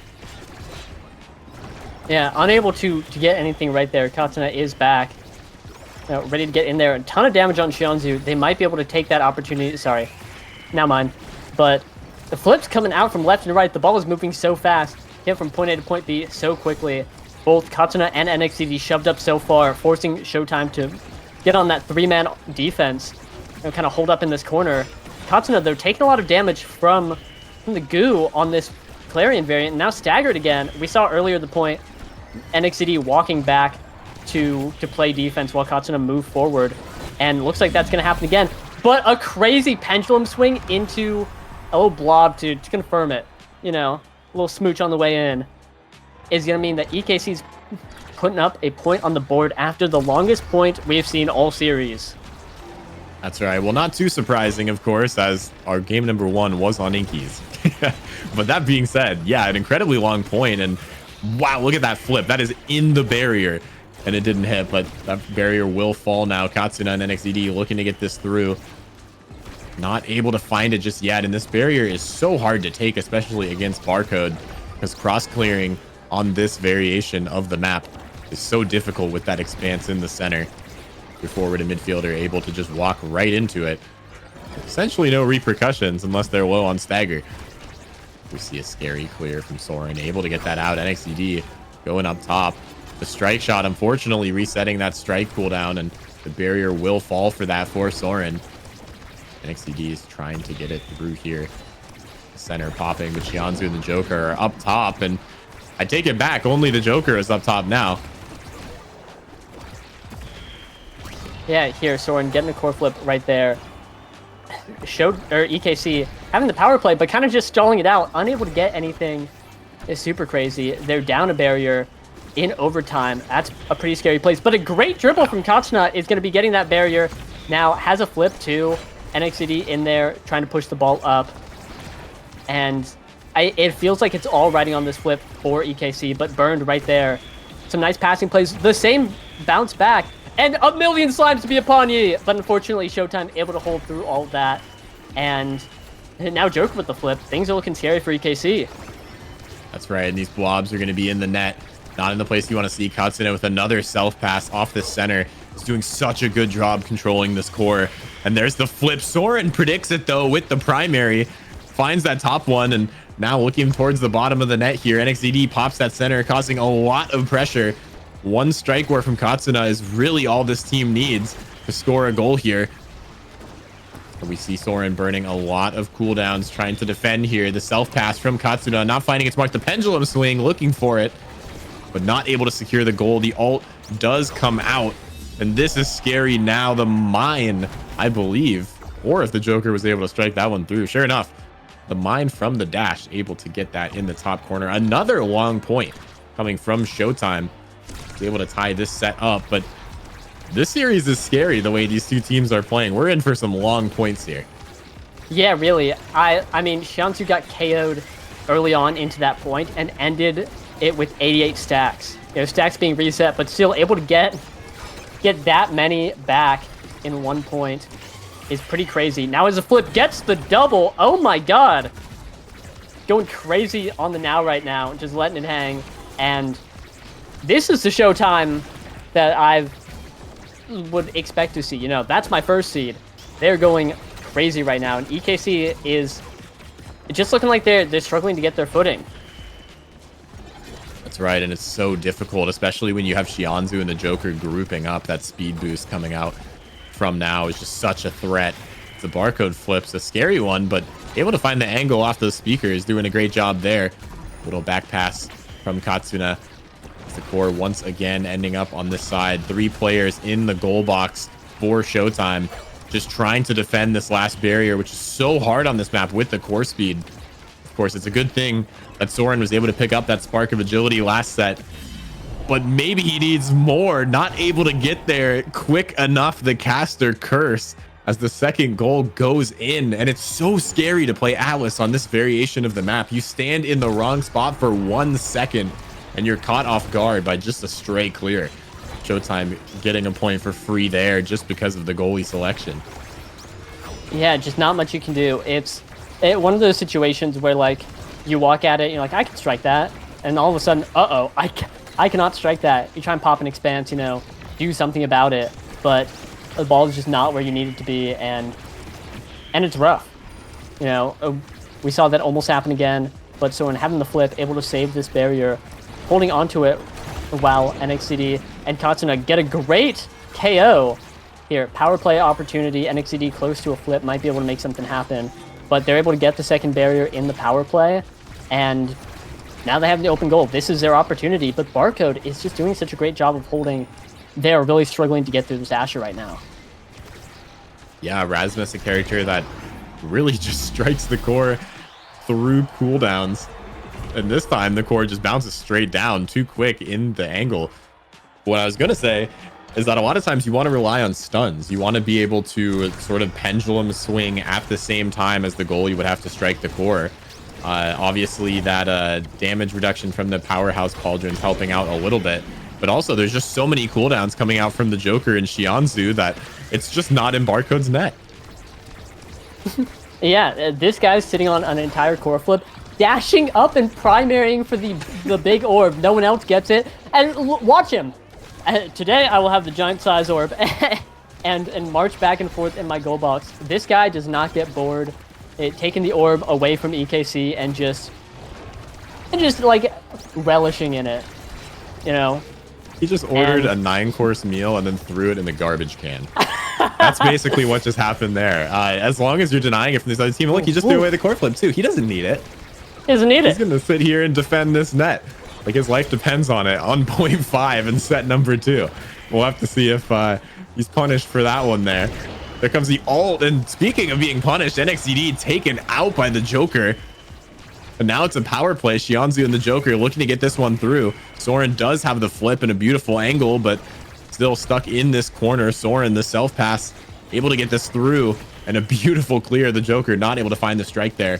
Yeah, unable to get anything right there. Katsuna is back. Ready to get in there. A ton of damage on Shianzu. They might be able to take that opportunity. Sorry. Now mine. But the flip's coming out from left and right. The ball is moving so fast. Get from point A to point B so quickly. Both Katsuna and NXCD shoved up so far, forcing Showtime to get on that 3-man defense and kind of hold up in this corner. Katsuna, though, taking a lot of damage from the goo on this Clarion variant. Now staggered again. We saw earlier the point NXCD walking back to play defense while Katsuna moved forward. And looks like that's going to happen again. But a crazy pendulum swing into a little blob to confirm it. You know, a little smooch on the way in is going to mean that EKC's putting up a point on the board after the longest point we've seen all series. That's right. Well, not too surprising, of course, as our game number 1 was on Inkies. But that being said, yeah, an incredibly long point. And wow, look at that flip. That is in the barrier. And it didn't hit, but that barrier will fall now. Katsuna and NXCD looking to get this through. Not able to find it just yet. And this barrier is so hard to take, especially against Barcode, because cross-clearing on this variation of the map is so difficult with that expanse in the center. Your forward and midfielder are able to just walk right into it. Essentially no repercussions unless they're low on stagger. We see a scary clear from Soren, able to get that out. NXCD going up top. The strike shot, unfortunately, resetting that strike cooldown, and the barrier will fall for that for Soren. NXCD is trying to get it through here. Center popping, but Shianzu and the Joker are up top, and I take it back. Only the Joker is up top now. Yeah, here, Soren getting a core flip right there. EKC having the power play, but kind of just stalling it out, unable to get anything. Is super crazy. They're down a barrier in overtime. That's a pretty scary place, but a great dribble from Katsuna is going to be getting that barrier. Now has a flip too. NXCD in there trying to push the ball up, and it feels like it's all riding on this flip for EKC, but burned right there. Some nice passing plays. The same bounce back, and a million slimes to be upon ye, but unfortunately Showtime able to hold through all of that. And now Joker with the flip. Things are looking scary for EKC. That's right, and these blobs are going to be in the net. Not in the place you want to see. Katsuna with another self-pass off the center. He's doing such a good job controlling this core. And there's the flip. Soren predicts it, though, with the primary. Finds that top one, and now looking towards the bottom of the net here. NXCD pops that center, causing a lot of pressure. One strike war from Katsuna is really all this team needs to score a goal here. We see Soren burning a lot of cooldowns, trying to defend here. The self-pass from Katsuna, not finding its mark. The pendulum swing, looking for it. but not able to secure the goal. The ult does come out, and this is scary now. The mine, I believe, or if the Joker was able to strike that one through. Sure enough, the mine from the dash able to get that in the top corner. Another long point coming from Showtime. He's able to tie this set up, but this series is scary the way these two teams are playing. We're in for some long points here. Yeah, really. I mean, Xianzhu got KO'd early on into that point and ended it with 88 stacks. You know, stacks being reset, but still able to get that many back in 1 point is pretty crazy. Now as a flip gets the double. Oh my god. Going crazy on the now right now, just letting it hang. And this is the Showtime that I would expect to see. You know, that's my first seed. They're going crazy right now, and EKC is just looking like they're struggling to get their footing. That's right, and it's so difficult, especially when you have Xianzhu and the Joker grouping up. That speed boost coming out from now is just such a threat. The barcode flip's a scary one, but able to find the angle off those speakers, doing a great job there. Little back pass from Katsuna. The core once again ending up on this side. 3 players in the goal box for Showtime, just trying to defend this last barrier, which is so hard on this map with the core speed. Of course, it's a good thing that Soren was able to pick up that spark of agility last set, but maybe he needs more. Not able to get there quick enough. The caster curse as the second goal goes in, and it's so scary to play Atlas on this variation of the map. You stand in the wrong spot for 1 second and you're caught off guard by just a stray clear. Showtime getting a point for free there just because of the goalie selection. Yeah, just not much you can do. It's one of those situations where, like, you walk at it, you're like, I can strike that, and all of a sudden, uh-oh, I cannot strike that. You try and pop an expanse, you know, do something about it, but the ball is just not where you need it to be, and it's rough. You know, we saw that almost happen again, but Soren having the flip, able to save this barrier, holding onto it while NXCD and Katsuna get a great KO here. Power play opportunity. NXCD close to a flip, might be able to make something happen, but they're able to get the second barrier in the power play, and now they have the open goal. This is their opportunity, but Barcode is just doing such a great job of holding. They're really struggling to get through this Asher right now. Yeah, Rasmus, a character that really just strikes the core through cooldowns. And this time, the core just bounces straight down too quick in the angle. What I was going to say is that a lot of times you want to rely on stuns. You want to be able to sort of pendulum swing at the same time as the goalie would have to strike the core. Obviously, that damage reduction from the powerhouse pauldron's helping out a little bit. But also, there's just so many cooldowns coming out from the Joker and Xianzhu that it's just not in Barcode's net. Yeah, this guy's sitting on an entire core flip, dashing up and primarying for the big orb. No one else gets it. And watch him. Today, I will have the giant size orb and march back and forth in my goal box. This guy does not get bored. Taking the orb away from EKC and just like relishing in it, you know. He just ordered a 9-course meal and then threw it in the garbage can. That's basically what just happened there. As long as you're denying it from this other team, look, he just threw away the core flip too. He doesn't need it. He doesn't need it. He's gonna sit here and defend this net. Like his life depends on it on 0.5 in set number 2. We'll have to see if he's punished for that one there. There comes the ult, and speaking of being punished, NXCD taken out by the Joker. And now it's a power play. Xianzhu and the Joker looking to get this one through. Soren does have the flip and a beautiful angle, but still stuck in this corner. Soren, the self pass, able to get this through, and a beautiful clear. The Joker not able to find the strike there.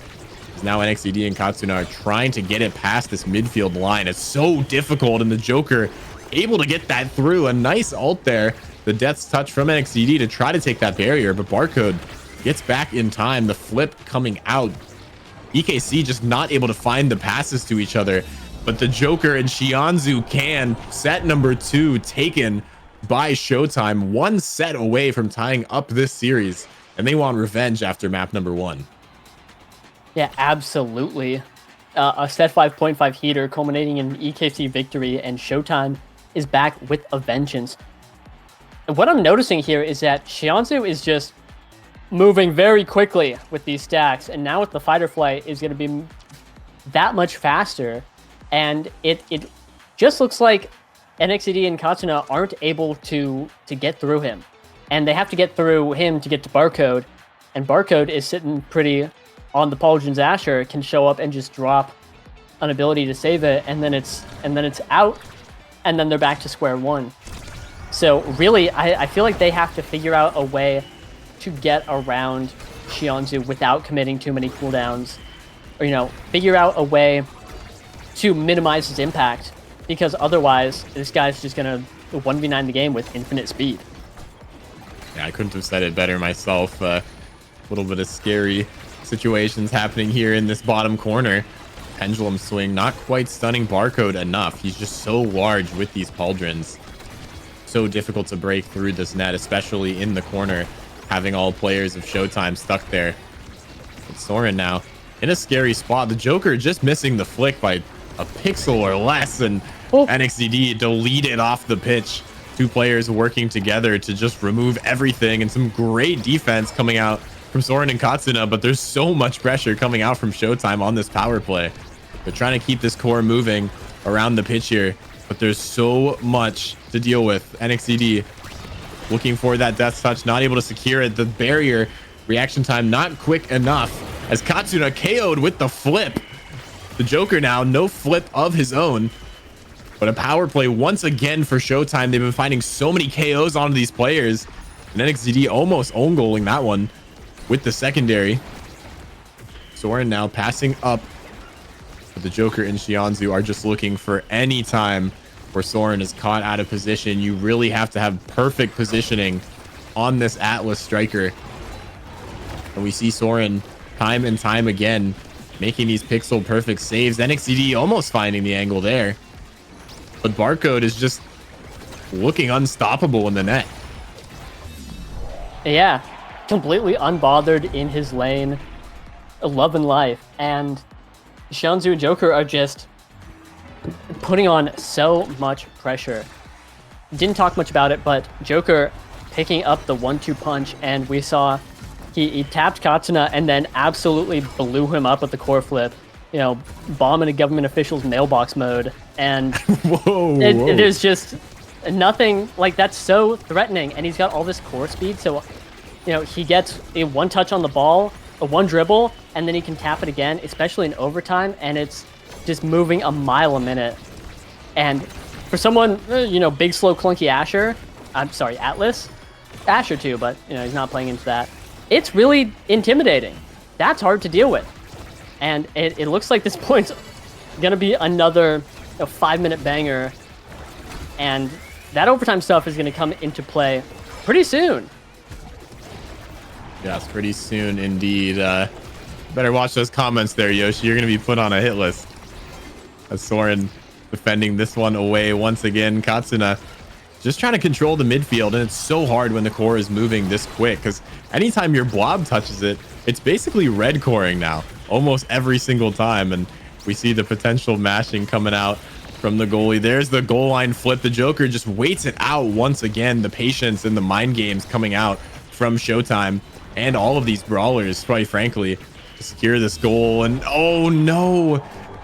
Now NXCD and Katsuna are trying to get it past this midfield line. It's so difficult, and the Joker able to get that through. A nice ult there. The Death's Touch from NXCD to try to take that barrier, but Barcode gets back in time. The flip coming out. EKC just not able to find the passes to each other, but the Joker and Xianzhu can. Set number 2 taken by Showtime. 1 set away from tying up this series, and they want revenge after map number 1. Yeah, absolutely. A set 5.5 heater culminating in an EKC victory, and Showtime is back with a vengeance. And what I'm noticing here is that Xianzhu is just moving very quickly with these stacks, and now with the fighter flight is going to be that much faster, and it just looks like NXCD and Katsuna aren't able to get through him. And they have to get through him to get to Barcode. And Barcode is sitting pretty on the Pauldron's Asher, can show up and just drop an ability to save it, and then it's out, and then they're back to square one. So really, I feel like they have to figure out a way to get around Xianzhu without committing too many cooldowns, or figure out a way to minimize his impact, because otherwise this guy's just gonna 1v9 the game with infinite speed. Yeah, I couldn't have said it better myself. A little bit of scary situations happening here in this bottom corner. Pendulum swing, not quite stunning Barcode enough. He's just so large with these pauldrons. So difficult to break through this net, especially in the corner, having all players of Showtime stuck there. But Soren now in a scary spot. The Joker just missing the flick by a pixel or less, and NXCD deleted off the pitch. Two players working together to just remove everything, and some great defense coming out from Soren and Katsuna, but there's so much pressure coming out from Showtime on this power play. They're trying to keep this core moving around the pitch here, but there's so much to deal with. NXCD looking for that death touch, not able to secure it. The barrier reaction time not quick enough as Katsuna KO'd with the flip. The Joker now, no flip of his own, but a power play once again for Showtime. They've been finding so many KOs onto these players, and NXCD almost own goaling that one with the secondary. Soren now passing up, but the Joker and Xianzhu are just looking for any time where Soren is caught out of position. You really have to have perfect positioning on this Atlas striker. And we see Soren time and time again making these pixel perfect saves. NXCD almost finding the angle there, but Barcode is just looking unstoppable in the net. Yeah, completely unbothered in his lane, love and life. And Xianzhu and Joker are just putting on so much pressure. Didn't talk much about it, but Joker picking up the 1-2 punch, and we saw he tapped Katsuna and then absolutely blew him up with the core flip, bombing a government official's mailbox mode. And it is just nothing, like, that's so threatening. And he's got all this core speed, so he gets a one touch on the ball, a one dribble, and then he can tap it again, especially in overtime, and it's just moving a mile a minute. And for someone, big, slow, clunky Atlas, Asher too, but he's not playing into that. It's really intimidating. That's hard to deal with. And it looks like this point's gonna be another 5-minute banger, and that overtime stuff is gonna come into play pretty soon. Yes, pretty soon indeed. Better watch those comments there, Yoshi. You're going to be put on a hit list. As Soren defending this one away once again. Katsuna just trying to control the midfield, and it's so hard when the core is moving this quick, because anytime your blob touches it, it's basically red coring now, almost every single time. And we see the potential mashing coming out from the goalie. There's the goal line flip. The Joker just waits it out once again. The patience and the mind games coming out from Showtime and all of these brawlers, quite frankly, to secure this goal. And oh no,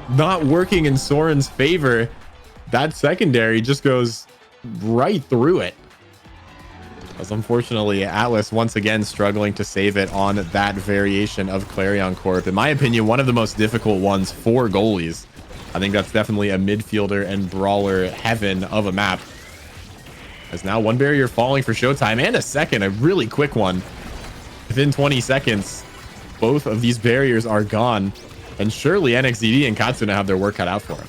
not working in Soren's favor. That secondary just goes right through it. As unfortunately, Atlas once again struggling to save it on that variation of Clarion Corp. In my opinion, one of the most difficult ones for goalies. I think that's definitely a midfielder and brawler heaven of a map. As now one barrier falling for Showtime, and a second, a really quick one. Within 20 seconds, both of these barriers are gone. And surely NXCD and Katsuna have their work cut out for them.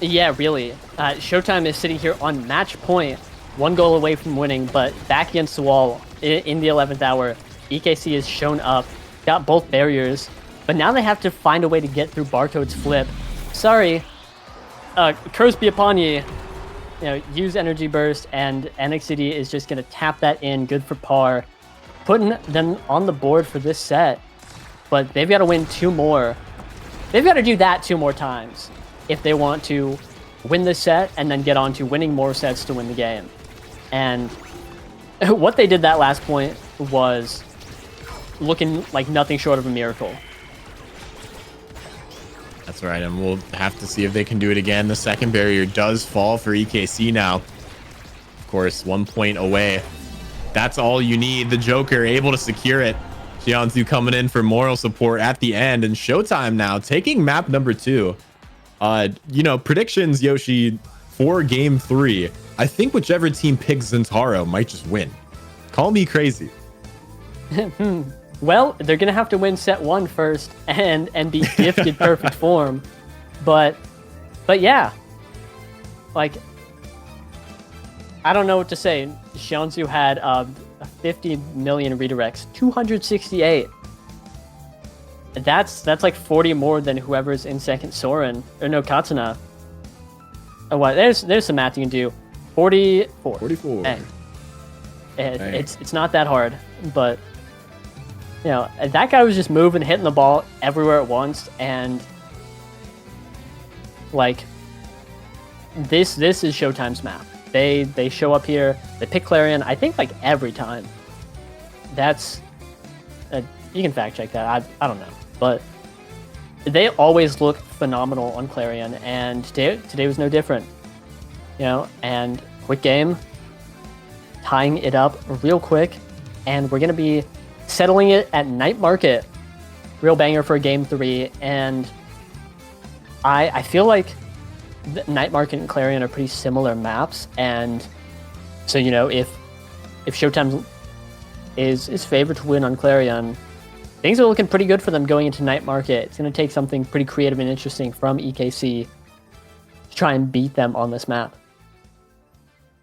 Yeah, really. Showtime is sitting here on match point, 1 goal away from winning, but back against the wall in the 11th hour. EKC has shown up, got both barriers, but now they have to find a way to get through Barcode's flip. Sorry, curse be upon ye. Use energy burst, and NXCD is just gonna tap that in, good for par, putting them on the board for this set. But they've got to win 2 more. They've got to do that 2 more times if they want to win this set and then get on to winning more sets to win the game. And what they did that last point was looking like nothing short of a miracle. That's right, and we'll have to see if they can do it again. The second barrier does fall for EKC now. Of course, 1 point away. That's all you need. The Joker able to secure it. Jianzu coming in for moral support at the end, and Showtime now taking map number 2. Predictions, Yoshi, for game 3. I think whichever team picks Zentaro might just win. Call me crazy. Well, they're gonna have to win set 1 first and be gifted perfect form, but yeah, like I don't know what to say. Xianzhu had 50 million redirects, 268. That's like 40 more than whoever's in second, Soren or no Katsuna. Oh, what? There's some math you can do. 44. 44. Hey. It's not that hard, but that guy was just moving, hitting the ball everywhere at once, and like this is Showtime's map. They show up here, they pick Clarion, I think like every time. That's you can fact check that. I don't know, but they always look phenomenal on Clarion, and today was no different. And quick game, tying it up real quick, and we're gonna be settling it at Night Market. Real banger for game 3, and I feel like Night Market and Clarion are pretty similar maps, and so if Showtime is favored to win on Clarion, things are looking pretty good for them going into Night Market. It's going to take something pretty creative and interesting from EKC to try and beat them on this map.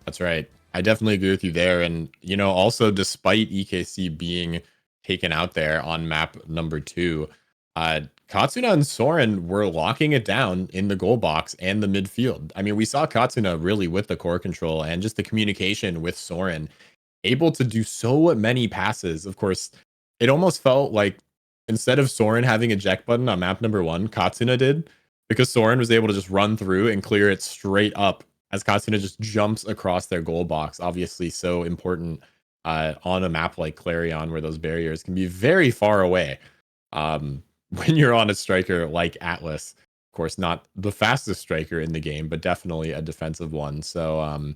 That's right. I definitely agree with you there. And, also despite EKC being taken out there on map number 2, Katsuna and Soren were locking it down in the goal box and the midfield. I mean, we saw Katsuna really with the core control and just the communication with Soren, able to do so many passes. Of course, it almost felt like instead of Soren having a eject button on map number 1, Katsuna did, because Soren was able to just run through and clear it straight up as Katsuna just jumps across their goal box. Obviously, so important on a map like Clarion, where those barriers can be very far away. When you're on a striker like Atlas, of course, not the fastest striker in the game, but definitely a defensive one. So,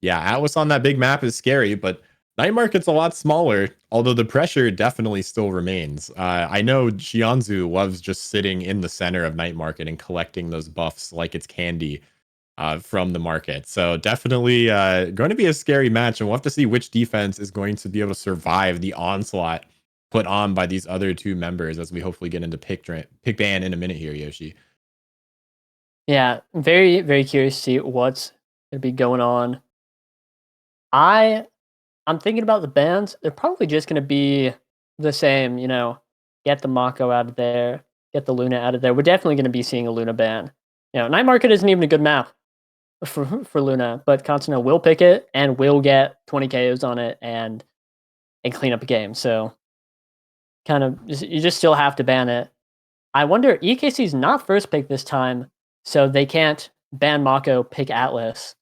yeah, Atlas on that big map is scary, but Night Market's a lot smaller, although the pressure definitely still remains. I know Xianzhu loves just sitting in the center of Night Market and collecting those buffs like it's candy from the market. So definitely going to be a scary match, and we'll have to see which defense is going to be able to survive the onslaught put on by these other 2 members as we hopefully get into pick ban in a minute here, Yoshi. Yeah, very, very curious to see what's going to be going on. I'm thinking about the bans. They're probably just going to be the same, get the Mako out of there, get the Luna out of there. We're definitely going to be seeing a Luna ban. Night Market isn't even a good map for Luna, but Katsuna will pick it and will get 20 KOs on it and clean up a game. So you just still have to ban it. I wonder, EKC's not first pick this time, so they can't ban Mako, pick Atlas.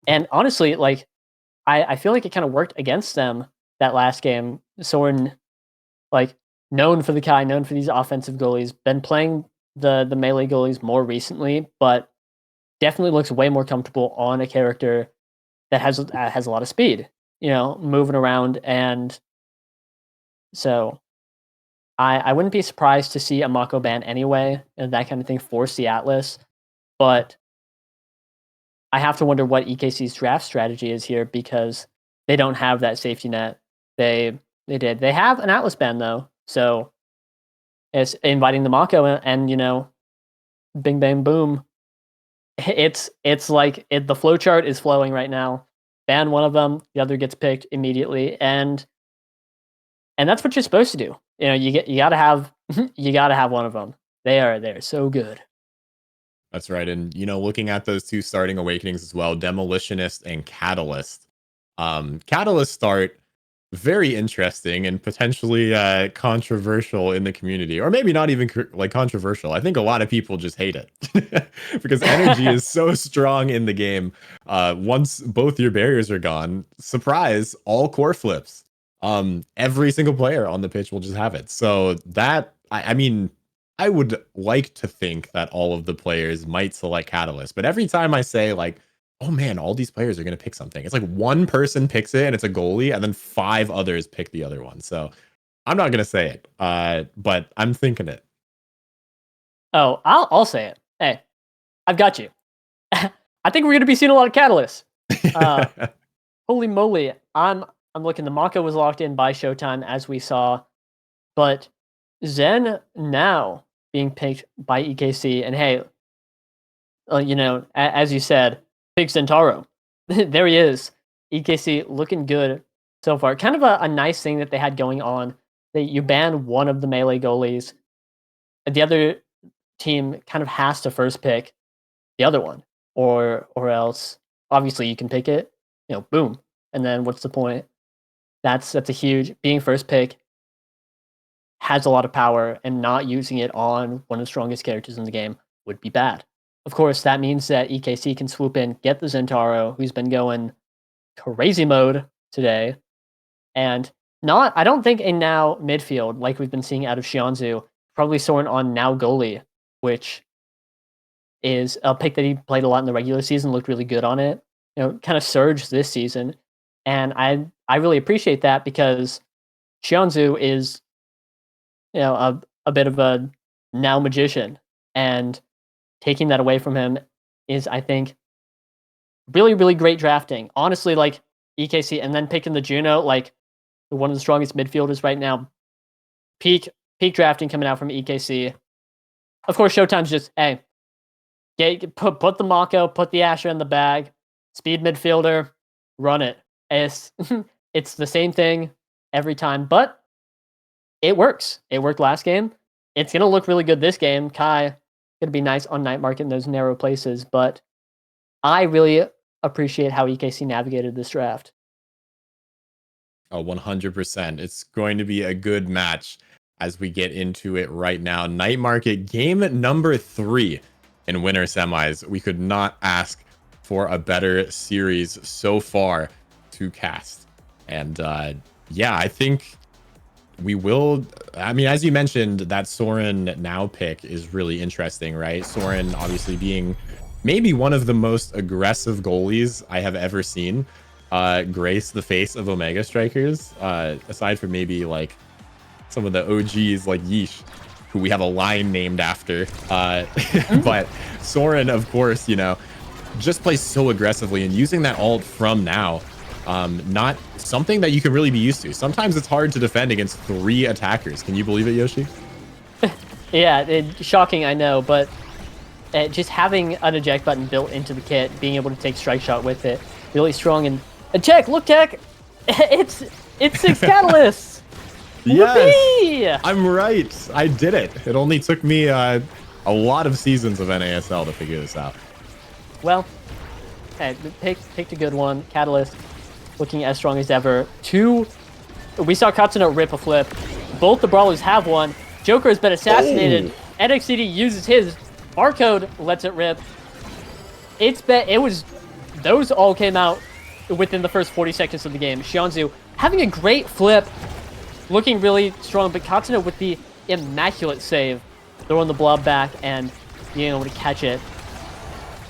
And honestly, like, I feel like it kind of worked against them that last game. Soren, like, known for the Kai, known for these offensive goalies, been playing the melee goalies more recently, but definitely looks way more comfortable on a character that has a lot of speed, moving around. And so I wouldn't be surprised to see a Mako ban anyway, and that kind of thing force the Atlas. But I have to wonder what EKC's draft strategy is here, because they don't have that safety net. They have an Atlas ban though, so it's inviting the Mako and bing bang boom. It's like the flow chart is flowing right now. Ban one of them, the other gets picked immediately, and that's what you're supposed to do. You gotta have one of them. They're so good. That's right. And, looking at those 2 starting awakenings as well, Demolitionist and Catalyst. Catalyst start very interesting and potentially controversial in the community, or maybe not even controversial. I think a lot of people just hate it because energy is so strong in the game. Once both your barriers are gone, surprise, all core flips. Every single player on the pitch will just have it. So that, I mean, I would like to think that all of the players might select Catalyst, but every time I say like, oh man, all these players are going to pick something, it's like one person picks it and it's a goalie, and then 5 others pick the other one. So I'm not going to say it, but I'm thinking it. Oh, I'll say it. Hey, I've got you. I think we're going to be seeing a lot of Catalysts. Holy moly. I'm looking. The Mako was locked in by Showtime, as we saw. But Zen now being picked by EKC. And hey, you know, as you said, pick Zentaro. There he is. EKC looking good so far. Kind of a nice thing that they had going on. That you ban one of the melee goalies. The other team kind of has to first pick the other one. Or else, obviously, you can pick it. You know, boom. And then what's the point? That's a huge, being first pick has a lot of power, and not using it on one of the strongest characters in the game would be bad. Of course, that means that EKC can swoop in, get the Zentaro, who's been going crazy mode today, and I don't think a now midfield like we've been seeing out of Xianzhu, probably Soren on now goalie, which is a pick that he played a lot in the regular season, looked really good on it, you know, kind of surged this season. And I really appreciate that, because Xianzhu is, you know, a bit of a now magician, and taking that away from him is, I think, really, really great drafting. Honestly, like EKC, and then picking the Juno, like one of the strongest midfielders right now. Peak drafting coming out from EKC. Of course, Showtime's just, hey, put the Mako, put the Asher in the bag, speed midfielder, run it. It's the same thing every time, but it works. It worked last game. It's going to look really good this game. Kai going to be nice on night market in those narrow places, but I really appreciate how EKC navigated this draft. Oh, 100%. It's going to be a good match as we get into it right now. Night market game number 3 in winter semis. We could not ask for a better series so far to cast. And yeah, I think we will. I mean, as you mentioned, that Soren now pick is really interesting, right? Soren obviously being maybe one of the most aggressive goalies I have ever seen grace the face of Omega Strikers, aside from maybe like some of the OGs like Yeesh, who we have a line named after. But Soren, of course, you know, just plays so aggressively, and using that ult from now, not something that you can really be used to. Sometimes it's hard to defend against 3 attackers. Can you believe it, Yoshi? Yeah, shocking, I know, but just having an eject button built into the kit, being able to take strike shot with it, really strong. And Tech, look, Tech, it's 6 catalysts. Yes, Whoopee! I'm right. I did it. It only took me a lot of seasons of NASL to figure this out. Well, hey, picked a good one. Catalyst looking as strong as ever. 2, we saw Katsuna rip a flip. Both the brawlers have one. Joker has been assassinated. Oh. NXCD uses his. Barcode lets it rip. Those all came out within the first 40 seconds of the game. Xianzhu having a great flip, looking really strong, but Katsuna with the immaculate save, throwing the blob back and being able to catch it.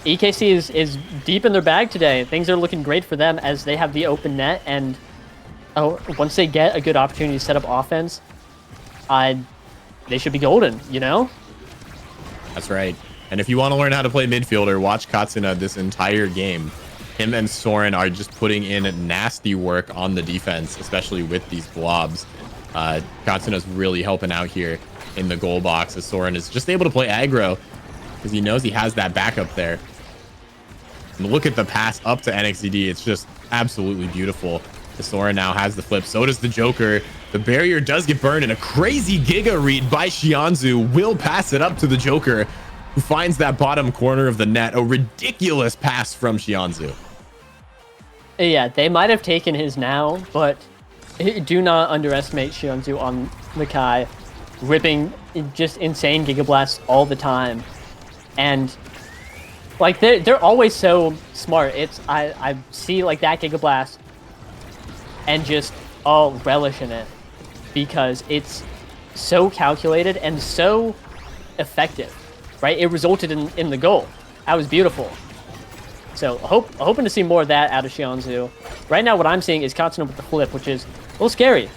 EKC is deep in their bag today. Things are looking great for them as they have the open net, and once they get a good opportunity to set up offense, they should be golden, you know? That's right. And if you want to learn how to play midfielder, watch Katsuna this entire game. Him and Soren are just putting in nasty work on the defense, especially with these blobs. Katsuna's really helping out here in the goal box, as Soren is just able to play aggro because he knows he has that backup there. And look at the pass up to NXCD. It's just absolutely beautiful. The Soren now has the flip. So does the Joker. The barrier does get burned, and a crazy Giga read by Xianzhu will pass it up to the Joker, who finds that bottom corner of the net. A ridiculous pass from Xianzhu. Yeah, they might have taken his now, but do not underestimate Xianzhu on the Kai, ripping just insane Giga Blasts all the time. And like they're always so smart. I see like that Giga Blast and just relish in it, because it's so calculated and so effective, right? It resulted in the goal. That was beautiful. So hoping to see more of that out of Xianzhu. Right now, what I'm seeing is Katsuna with the flip, which is a little scary.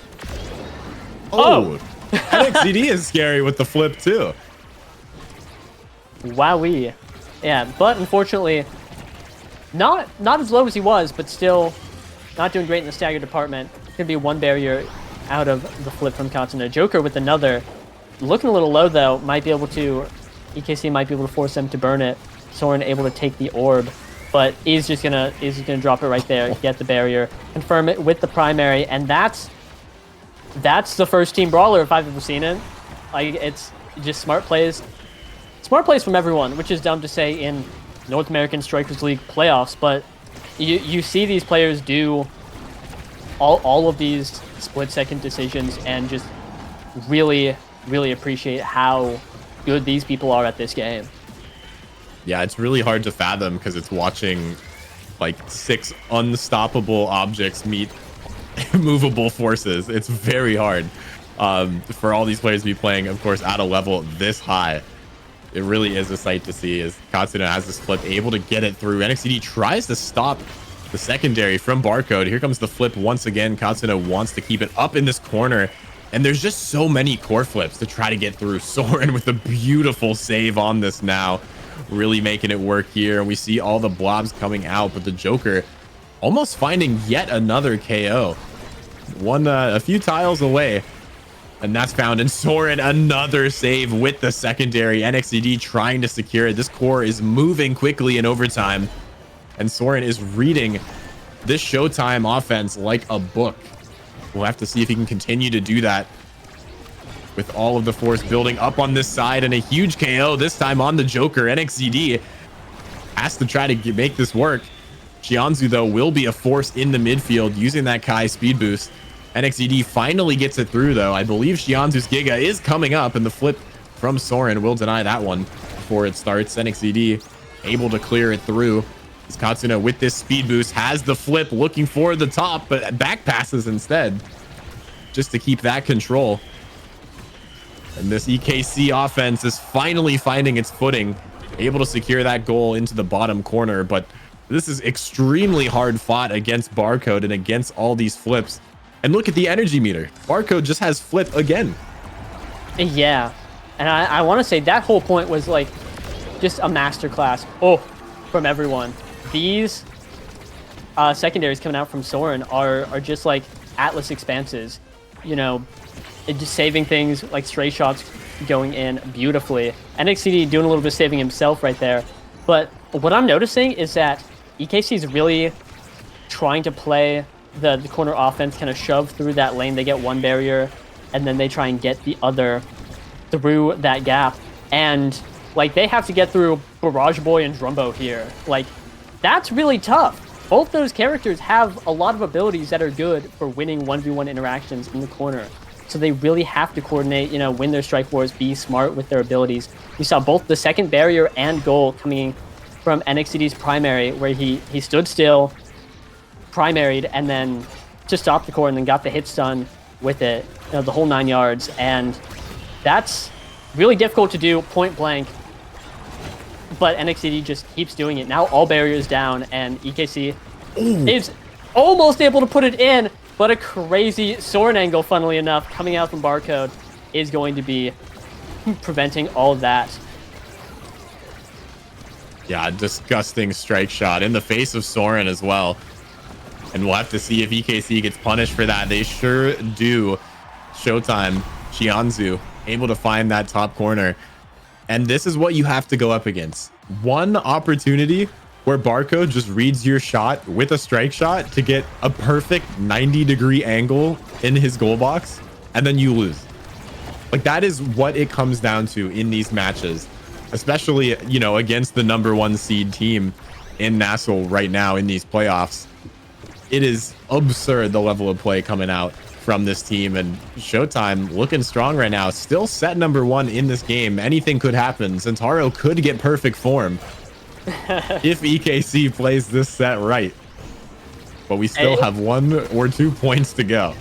Oh, NXCD is scary with the flip too. Wowee. Yeah, but unfortunately, not as low as he was, but still not doing great in the stagger department. Gonna be one barrier out of the flip from Katsuna. Joker with another. Looking a little low though, might be able to, EKC might be able to force them to burn it. Soren able to take the orb, but is just gonna drop it right there, get the barrier, confirm it with the primary, and that's the first team brawler if I've ever seen it. Like, it's just smart plays from everyone, which is dumb to say in North American Strikers League playoffs, but you see these players do all of these split-second decisions and just really, really appreciate how good these people are at this game. Yeah, it's really hard to fathom because it's watching like 6 unstoppable objects meet movable forces. It's very hard for all these players to be playing, of course, at a level this high. It really is a sight to see as Katsuna has this flip, able to get it through. NXCD tries to stop the secondary from Barcode. Here comes the flip once again. Katsuna wants to keep it up in this corner. And there's just so many core flips to try to get through. Soren with a beautiful save on this now. Really making it work here. And we see all the blobs coming out, but the Joker almost finding yet another KO. One a few tiles away. And that's found in Soren. Another save with the secondary. NXCD trying to secure it. This core is moving quickly in overtime. And Soren is reading this Showtime offense like a book. We'll have to see if he can continue to do that with all of the force building up on this side, and a huge KO this time on the Joker. NXCD has to try to make this work. Xianzhu, though, will be a force in the midfield using that Kai speed boost. NXCD finally gets it through, though. I believe Xianzhu's Giga is coming up, and the flip from Soren will deny that one before it starts. NXCD able to clear it through. Katsuna with this speed boost has the flip, looking for the top, but back passes instead just to keep that control. And this EKC offense is finally finding its footing, able to secure that goal into the bottom corner. But this is extremely hard fought against Barcode and against all these flips. And look at the energy meter. Barcode just has flip again. Yeah, and I want to say that whole point was like just a masterclass from everyone. These secondaries coming out from Soren are just like Atlas expanses, you know, just saving things like stray shots going in beautifully. NXCD doing a little bit of saving himself right there. But what I'm noticing is that EKC is really trying to play the corner offense, kind of shove through that lane. They get one barrier and then they try and get the other through that gap. And like they have to get through Barrage Boy and Drumbo here. Like, that's really tough. Both those characters have a lot of abilities that are good for winning 1v1 interactions in the corner. So they really have to coordinate, you know, win their strike wars, be smart with their abilities. We saw both the second barrier and goal coming from NXCD's primary, where he stood still, primaried, and then just stopped the core and then got the hit stun with it, you know, the whole 9 yards. And that's really difficult to do point blank. But NXCD just keeps doing it. Now all barriers down, and EKC is almost able to put it in, but a crazy Soren angle, funnily enough, coming out from Barcode is going to be preventing all of that. Yeah, disgusting strike shot in the face of Soren as well. And we'll have to see if EKC gets punished for that. They sure do. Showtime, Xianzhu, able to find that top corner. And this is what you have to go up against. One opportunity where Barcode just reads your shot with a strike shot to get a perfect 90-degree angle in his goal box, and then you lose. Like, that is what it comes down to in these matches, especially, you know, against the #1 seed team in NASL right now in these playoffs. It is absurd, the level of play coming out from this team, and Showtime looking strong right now. Still set #1 in this game. Anything could happen. Centauro could get perfect form if EKC plays this set right. But we still have 1 or 2 points to go.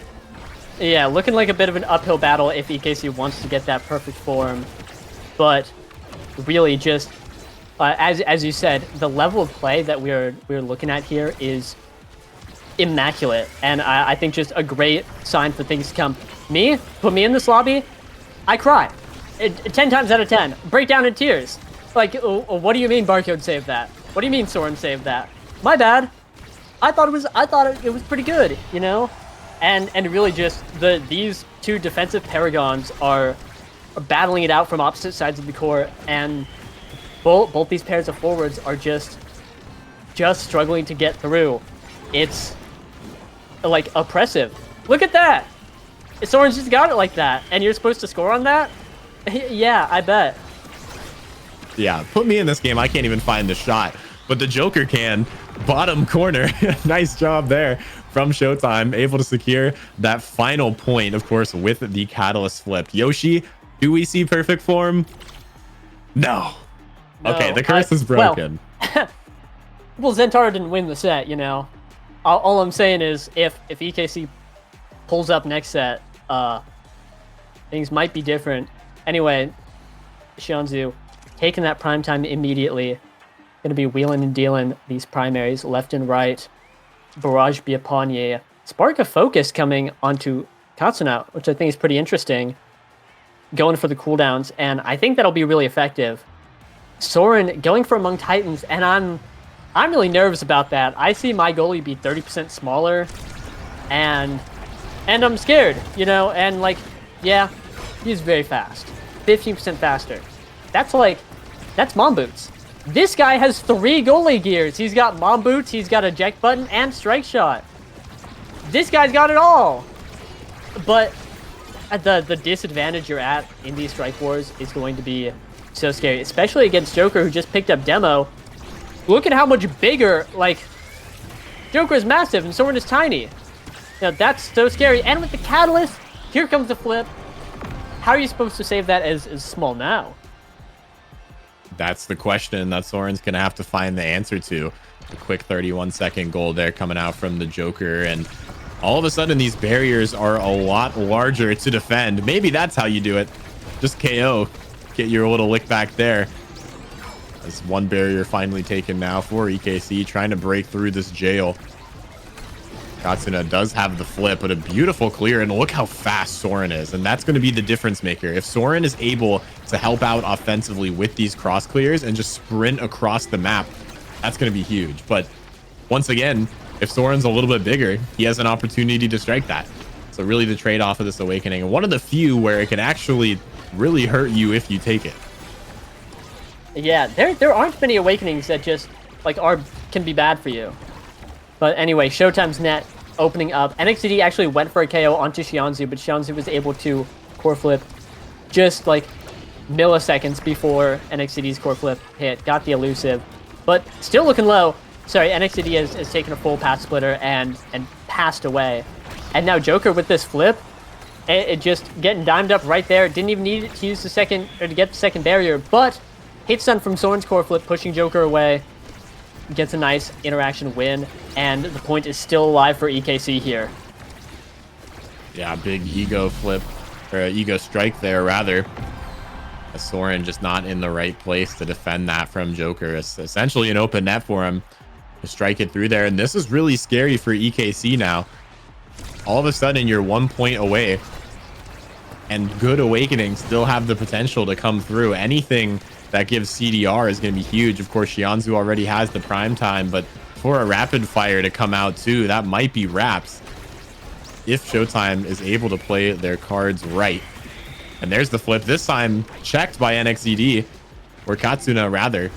Yeah, looking like a bit of an uphill battle if EKC wants to get that perfect form. but really just as you said, the level of play that we're looking at here is immaculate, and I think just a great sign for things to come. Put me in this lobby, I cry. 10 times out of 10, break down in tears. Like, what do you mean Barcode saved that? What do you mean Soren saved that? My bad. I thought it was pretty good, you know? And really just these two defensive paragons are battling it out from opposite sides of the court, and both these pairs of forwards are just struggling to get through. It's like oppressive. Look at that. Soren's just got it like that, and you're supposed to score on that? Yeah, I bet. Yeah, put me in this game. I can't even find the shot, but the Joker can. Bottom corner. Nice job there from Showtime, able to secure that final point, of course, with the Catalyst flip. Yoshi, do we see perfect form? No. Okay, the curse is broken. Well, Zentaro didn't win the set, you know. All I'm saying is if EKC pulls up next set, things might be different. Anyway, Xianzhu taking that prime time immediately. Going to be wheeling and dealing these primaries left and right. Barrage be upon ye. Spark of Focus coming onto Katsuna, which I think is pretty interesting. Going for the cooldowns, and I think that'll be really effective. Soren going for Among Titans, and I'm really nervous about that. I see my goalie be 30% smaller, and I'm scared, you know, and like, yeah, he's very fast. 15% faster. That's Mom Boots. This guy has 3 goalie gears. He's got Mom Boots, he's got Eject Button, and Strike Shot. This guy's got it all. But the disadvantage you're at in these Strike Wars is going to be so scary, especially against Joker, who just picked up Demo. Look at how much bigger, like, Joker is massive and Soren is tiny. Now that's so scary. And with the Catalyst, here comes the flip. How are you supposed to save that as small now? That's the question that Soren's going to have to find the answer to. A quick 31-second goal there coming out from the Joker. And all of a sudden, these barriers are a lot larger to defend. Maybe that's how you do it. Just KO. Get your little lick back there. As one barrier finally taken now for EKC, trying to break through this jail. Katsuna does have the flip, but a beautiful clear, and look how fast Soren is, and that's going to be the difference maker. If Soren is able to help out offensively with these cross clears and just sprint across the map, that's going to be huge. But once again, if Soren's a little bit bigger, he has an opportunity to strike that. So really the trade-off of this Awakening, and one of the few where it can actually really hurt you if you take it. Yeah, there aren't many Awakenings that just like can be bad for you. But anyway, Showtime's net opening up. NXTD actually went for a KO onto Xianzhu, but Xianzhu was able to core flip just like milliseconds before NXTD's core flip hit. Got the elusive, but still looking low. Sorry, NXTD has taken a full path splitter and passed away. And now Joker with this flip, it just getting dimed up right there. Didn't even need it to use the second or to get the second barrier, but hit stun from Soren's core flip, pushing Joker away. Gets a nice interaction win, and the point is still alive for EKC here. Yeah, big ego flip, or ego strike there, rather. Soren just not in the right place to defend that from Joker. It's essentially an open net for him to strike it through there, and this is really scary for EKC now. All of a sudden, you're 1 point away, and good Awakening still have the potential to come through. Anything that gives CDR is going to be huge. Of course, Xianzhu already has the prime time, but for a rapid fire to come out too, that might be wraps if Showtime is able to play their cards right. And there's the flip, this time checked by NXED, or Katsuna rather,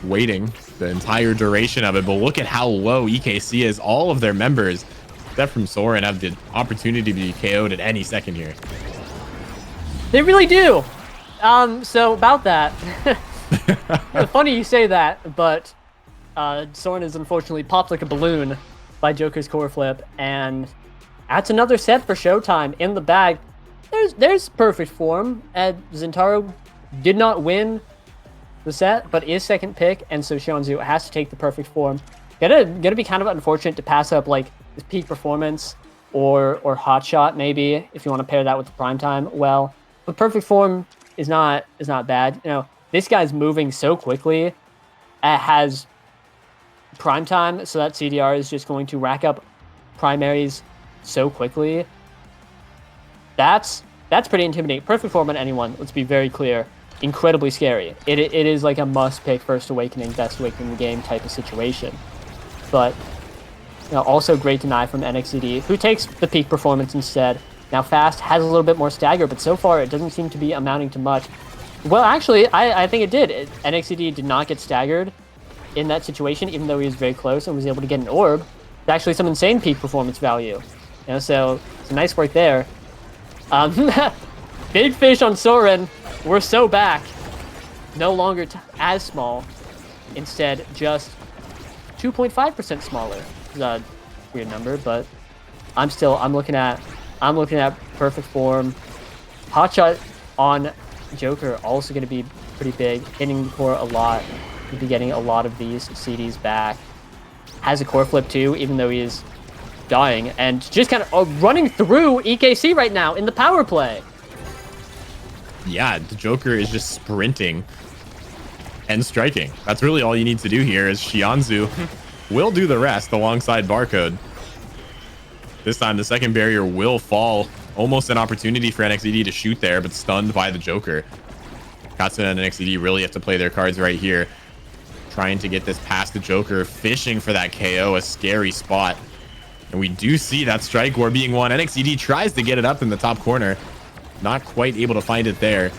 waiting the entire duration of it. But look at how low EKC is. All of their members, except from Soren, have the opportunity to be KO'd at any second here. They really do. So about that, funny you say that, but Soren is unfortunately popped like a balloon by Joker's core flip, and that's another set for Showtime in the bag. There's perfect form. Zentaro did not win the set, but is second pick, and so Xianzhu has to take the perfect form. Gonna be kind of unfortunate to pass up like his peak performance or hot shot maybe if you want to pair that with the prime time. Well, but perfect form is not bad. You know, this guy's moving so quickly. Has prime time, so that CDR is just going to rack up primaries so quickly. That's pretty intimidating. Perfect form on anyone. Let's be very clear. Incredibly scary. It is like a must pick First Awakening, Best Awakening in the game type of situation. But you know, also great deny from NXCD, who takes the peak performance instead. Now Fast has a little bit more stagger, but so far it doesn't seem to be amounting to much. Well, actually, I think it did. NXCD did not get staggered in that situation, even though he was very close and was able to get an orb. It's actually some insane peak performance value. You know, so some nice work there. Big fish on Soren. We're so back. No longer as small. Instead, just 2.5% smaller. It's a weird number, but I'm looking at perfect form. Hotshot on Joker also going to be pretty big, hitting the core a lot. He'll be getting a lot of these CDs back. Has a core flip too, even though he is dying, and just kind of running through EKC right now in the power play. Yeah, the Joker is just sprinting and striking. That's really all you need to do here, is Shianzu will do the rest alongside Barcode. This time the second barrier will fall. Almost an opportunity for NXED to shoot there, but stunned by the Joker. Katsuna and NXED really have to play their cards right here. Trying to get this past the Joker, fishing for that KO, a scary spot. And we do see that strike war being won. NXED tries to get it up in the top corner. Not quite able to find it there.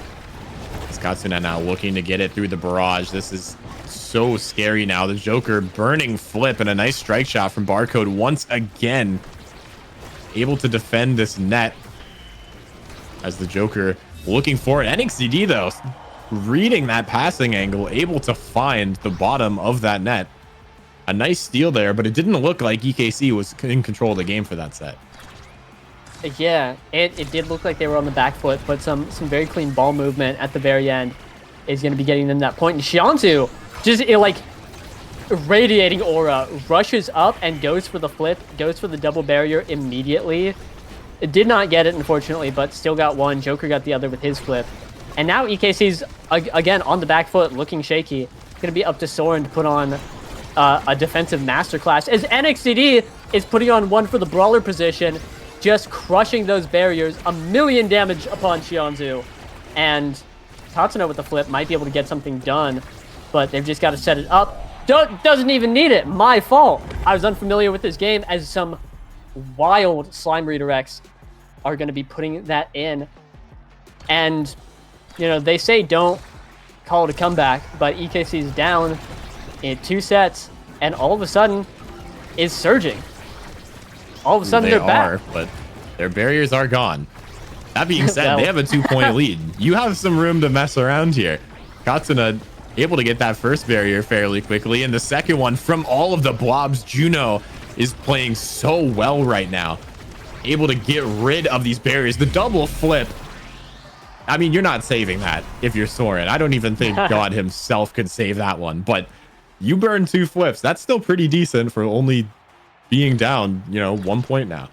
It's Katsuna now looking to get it through the barrage. This is so scary now. The Joker burning flip and a nice strike shot from Barcode once again. Able to defend this net. As the Joker looking for it. NXED though, reading that passing angle, able to find the bottom of that net. A nice steal there, but it didn't look like EKC was in control of the game for that set. Yeah, it did look like they were on the back foot, but some very clean ball movement at the very end is going to be getting them that point. And Shianzu, just like radiating aura, rushes up and goes for the flip, goes for the double barrier immediately. It did not get it, unfortunately, but still got one. Joker got the other with his flip. And now EKC's, again, on the back foot, looking shaky. Going to be up to Soren to put on a defensive masterclass, as NXCD is putting on one for the brawler position, just crushing those barriers. 1,000,000 damage upon Shianzu. And Katsuna with the flip might be able to get something done, but they've just got to set it up. Doesn't even need it. My fault. I was unfamiliar with this game, as some wild slime redirects are going to be putting that in. And, you know, they say don't call it a comeback, but EKC's down in 2 sets, and all of a sudden is surging. All of a sudden they're back. But their barriers are gone. That being said, they have a 2-point lead. You have some room to mess around here. Katsuna able to get that first barrier fairly quickly, and the second one from all of the blobs. Juno is playing so well right now, able to get rid of these barriers. The double flip, I mean, you're not saving that if you're Soren. I don't even think God himself could save that one, but you burn 2 flips. That's still pretty decent for only being down, you know, 1 point now.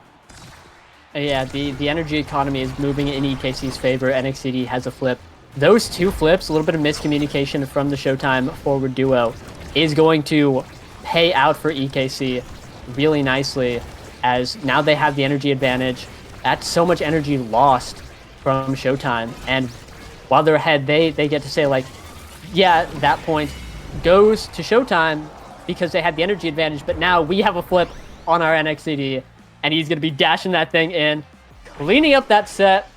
Yeah, the energy economy is moving in EKC's favor. NXCD has a flip. Those 2 flips, a little bit of miscommunication from the Showtime forward duo, is going to pay out for EKC really nicely, as now they have the energy advantage. That's so much energy lost from Showtime, and while they're ahead, they get to say, like, yeah, that point goes to Showtime because they had the energy advantage, but now we have a flip on our NXCD, and he's going to be dashing that thing in, cleaning up that set,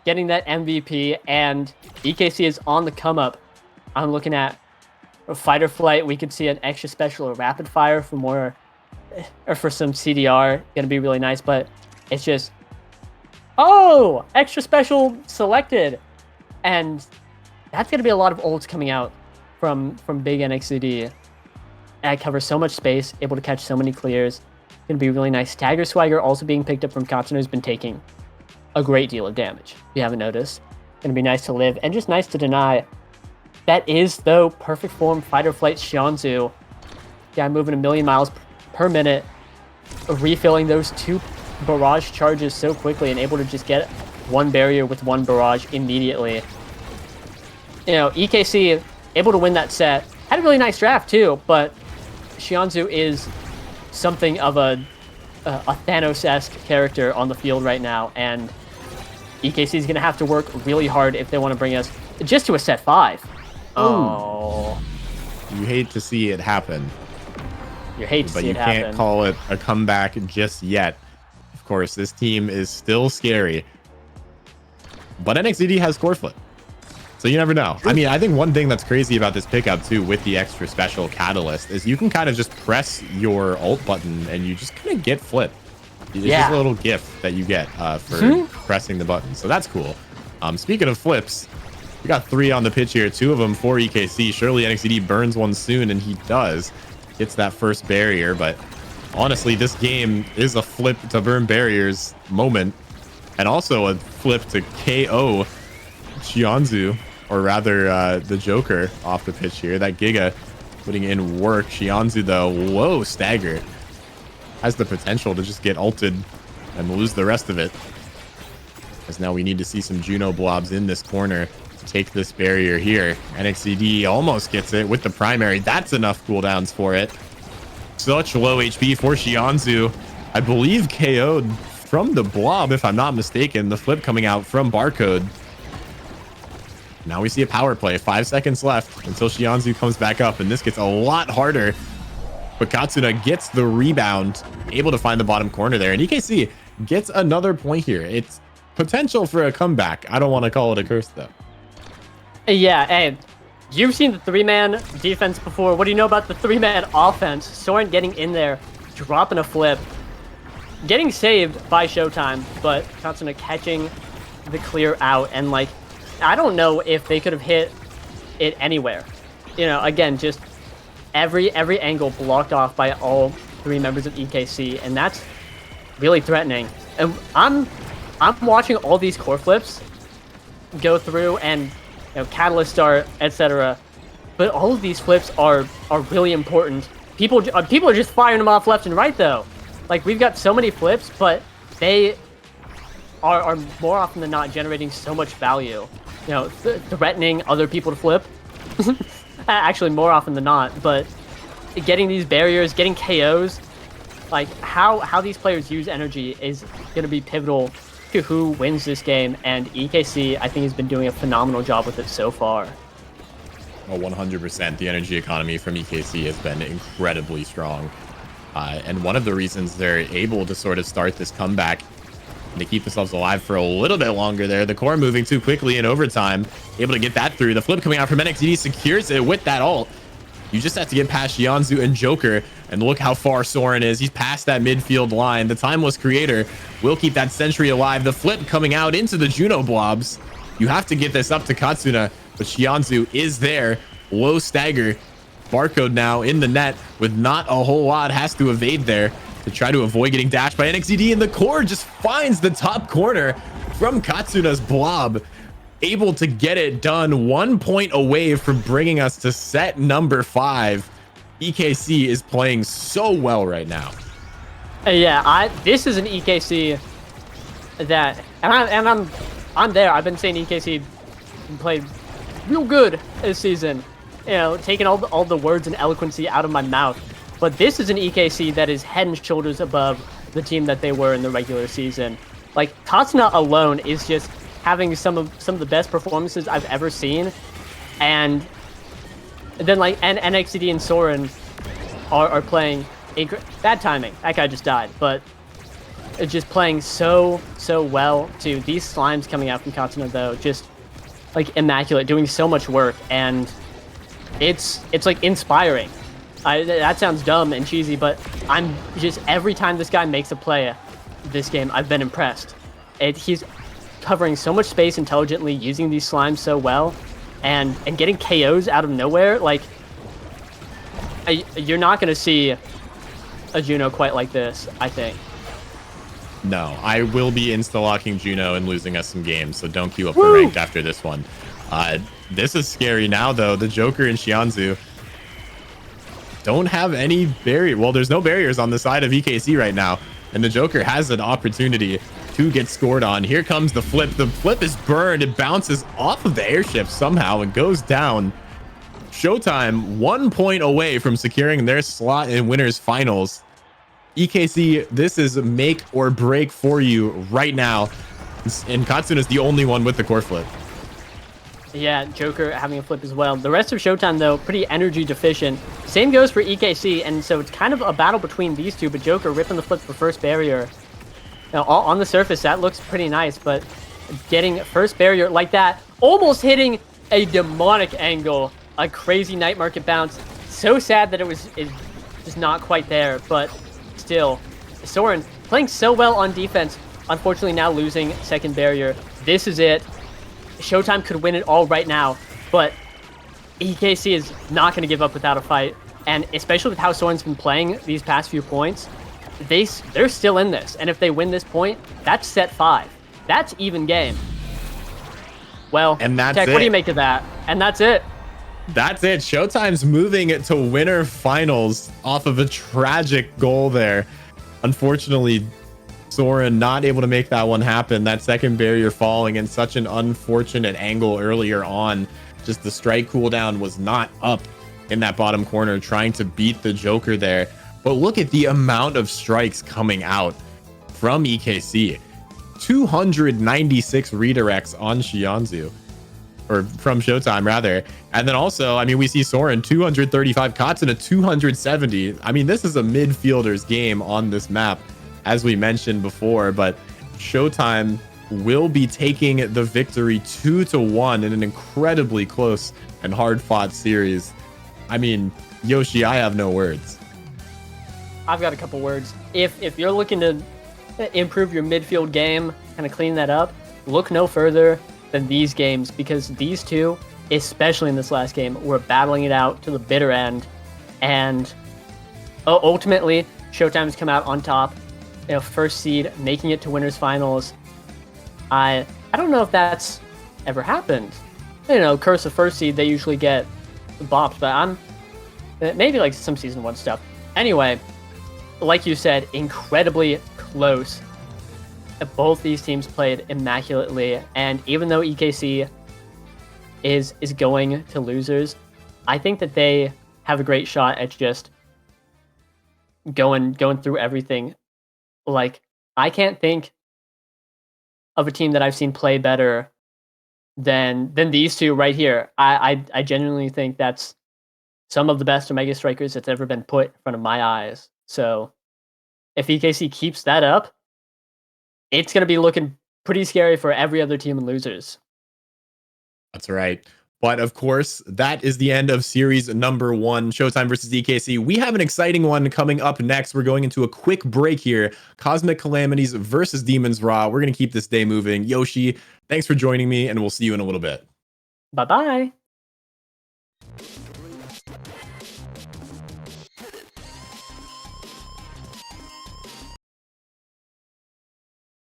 getting that MVP, and EKC is on the come up. I'm looking at a fight or flight. We could see an extra special or rapid fire for more, or for some CDR. Going to be really nice, but it's just, oh, extra special selected. And that's going to be a lot of ults coming out from big NXCD. And covers so much space, able to catch so many clears. Going to be really nice. Stagger Swagger also being picked up from Katsuna, who's been taking a great deal of damage, if you haven't noticed. Going to be nice to live, and just nice to deny. That is, though, perfect form fight or flight Shianzu. Guy moving 1,000,000 miles per minute, refilling those 2 barrage charges so quickly, and able to just get one barrier with one barrage immediately. You know, EKC able to win that set. Had a really nice draft too, but Xianzhu is something of a Thanos-esque character on the field right now, and EKC is going to have to work really hard if they want to bring us just to a set 5. Oh. You hate to see it happen. You hate to see it happen. But you can't call it a comeback just yet. Of course, this team is still scary. But NXDD has core flip. So you never know. I mean, I think one thing that's crazy about this pickup too with the extra special catalyst is you can kind of just press your ult button and you just kind of get flip. It's just a little gift that you get for pressing the button. So that's cool. Speaking of flips, we got 3 on the pitch here. 2 of them for EKC. Surely NXDD burns one soon, and he does. Hits that first barrier, but honestly, this game is a flip to burn barriers moment, and also a flip to KO Xianzhu, or rather the Joker off the pitch here. That Giga putting in work. Xianzhu, though, whoa, stagger. Has the potential to just get ulted and lose the rest of it. Because now we need to see some Juno blobs in this corner to take this barrier here. NXDD almost gets it with the primary. That's enough cooldowns for it. Such low HP for Xianzhu. I believe KO'd from the blob, if I'm not mistaken. The flip coming out from Barcode. Now we see a power play. 5 seconds left until Xianzhu comes back up, and this gets a lot harder. But Katsuna gets the rebound, able to find the bottom corner there, and EKC gets another point here. It's potential for a comeback. I don't want to call it a curse, though. Yeah, hey, you've seen the 3-man defense before. What do you know about the 3-man offense? Soren getting in there, dropping a flip, getting saved by Showtime, but Katsuna catching the clear out, and like, I don't know if they could have hit it anywhere. You know, again, just every angle blocked off by all 3 members of EKC, and that's really threatening. And I'm watching all these core flips go through, and you know, catalyst start, etc. But all of these flips are really important. People are just firing them off left and right, though. Like, we've got so many flips, but they are more often than not generating so much value. You know, threatening other people to flip. Actually, more often than not, but getting these barriers, getting KOs, like how these players use energy is going to be pivotal to who wins this game, and EKC, I think, has been doing a phenomenal job with it so far. Oh, 100%. The energy economy from EKC has been incredibly strong. And one of the reasons they're able to sort of start this comeback and to keep themselves alive for a little bit longer there. The core moving too quickly in overtime, able to get that through. The flip coming out from NXDD secures it with that ult. You just have to get past Xianzhu and Joker, and look how far Soren is. He's past that midfield line. The Timeless Creator will keep that Sentry alive. The flip coming out into the Juno blobs. You have to get this up to Katsuna, but Xianzhu is there. Low stagger. Barcode now in the net with not a whole lot. Has to evade there to try to avoid getting dashed by NXDD, and the core just finds the top corner from Katsuna's blob. Able to get it done. 1 point away from bringing us to set number 5. EKC is playing so well right now. Yeah, this is an EKC that, and I'm there. I've been saying EKC played real good this season. You know, taking all the words and eloquency out of my mouth. But this is an EKC that is head and shoulders above the team that they were in the regular season. Like, Katsuna alone is just having some of the best performances I've ever seen, and then like NXDD and Soren are playing bad timing. That guy just died, but just playing so well too. These slimes coming out from Katsuna, though, just like immaculate, doing so much work, and it's like inspiring. That sounds dumb and cheesy, but I'm just, every time this guy makes a play this game, I've been impressed. He's covering so much space intelligently, using these slimes so well, and getting KOs out of nowhere. Like, you're not going to see a Juno quite like this, I think. No, I will be insta-locking Juno and losing us some games, so don't queue up for ranked after this one. This is scary now, though. The Joker and Xianzhu don't have any barrier. Well, there's no barriers on the side of EKC right now, and the Joker has an opportunity 2 gets scored on. Here comes the flip. The flip is burned. It bounces off of the airship somehow and goes down. Showtime 1 point away from securing their slot in winners finals. EKC, this is make or break for you right now. And Katsuna is the only one with the core flip. Yeah, Joker having a flip as well. The rest of Showtime, though, pretty energy deficient. Same goes for EKC, and so it's kind of a battle between these two, but Joker ripping the flip for first barrier. Now, on the surface, that looks pretty nice, but getting first barrier like that, almost hitting a demonic angle, a crazy night market bounce. So sad that it's just not quite there, but still. Soren playing so well on defense, unfortunately now losing second barrier. This is it. Showtime could win it all right now, but EKC is not going to give up without a fight, and especially with how Soren's been playing these past few points, they're still in this, and if they win this point, that's set 5. That's even game. Well, and that's Tech, it. what do you make of that? And that's it. That's it. Showtime's moving it to winner finals off of a tragic goal there. Unfortunately, Soren not able to make that one happen. That second barrier falling in such an unfortunate angle earlier on. Just the strike cooldown was not up in that bottom corner, trying to beat the Joker there. But look at the amount of strikes coming out from EKC. 296 redirects on Shianzu. Or from Showtime, rather. And then also, I mean, we see Soren 235, Katsuna 270. I mean, this is a midfielder's game on this map, as we mentioned before, but Showtime will be taking the victory 2-1 in an incredibly close and hard-fought series. I mean, Yoshi, I have no words. I've got a couple words. If you're looking to improve your midfield game, kind of clean that up, look no further than these games, because these two, especially in this last game, were battling it out to the bitter end, and ultimately Showtime's come out on top, first seed, making it to winners finals. I don't know if that's ever happened. Curse of first seed, they usually get bopped, but maybe like some season 1 stuff. Anyway, like you said, incredibly close. Both these teams played immaculately, and even though EKC is going to losers, I think that they have a great shot at just going through everything. Like, I can't think of a team that I've seen play better than these two right here. I genuinely think that's some of the best Omega Strikers that's ever been put in front of my eyes. So if EKC keeps that up, it's going to be looking pretty scary for every other team in losers. That's right. But of course, that is the end of series number 1, Showtime versus EKC. We have an exciting one coming up next. We're going into a quick break here. Cosmic Calamities versus Demons Raw. We're going to keep this day moving. Yoshi, thanks for joining me, and we'll see you in a little bit. Bye-bye.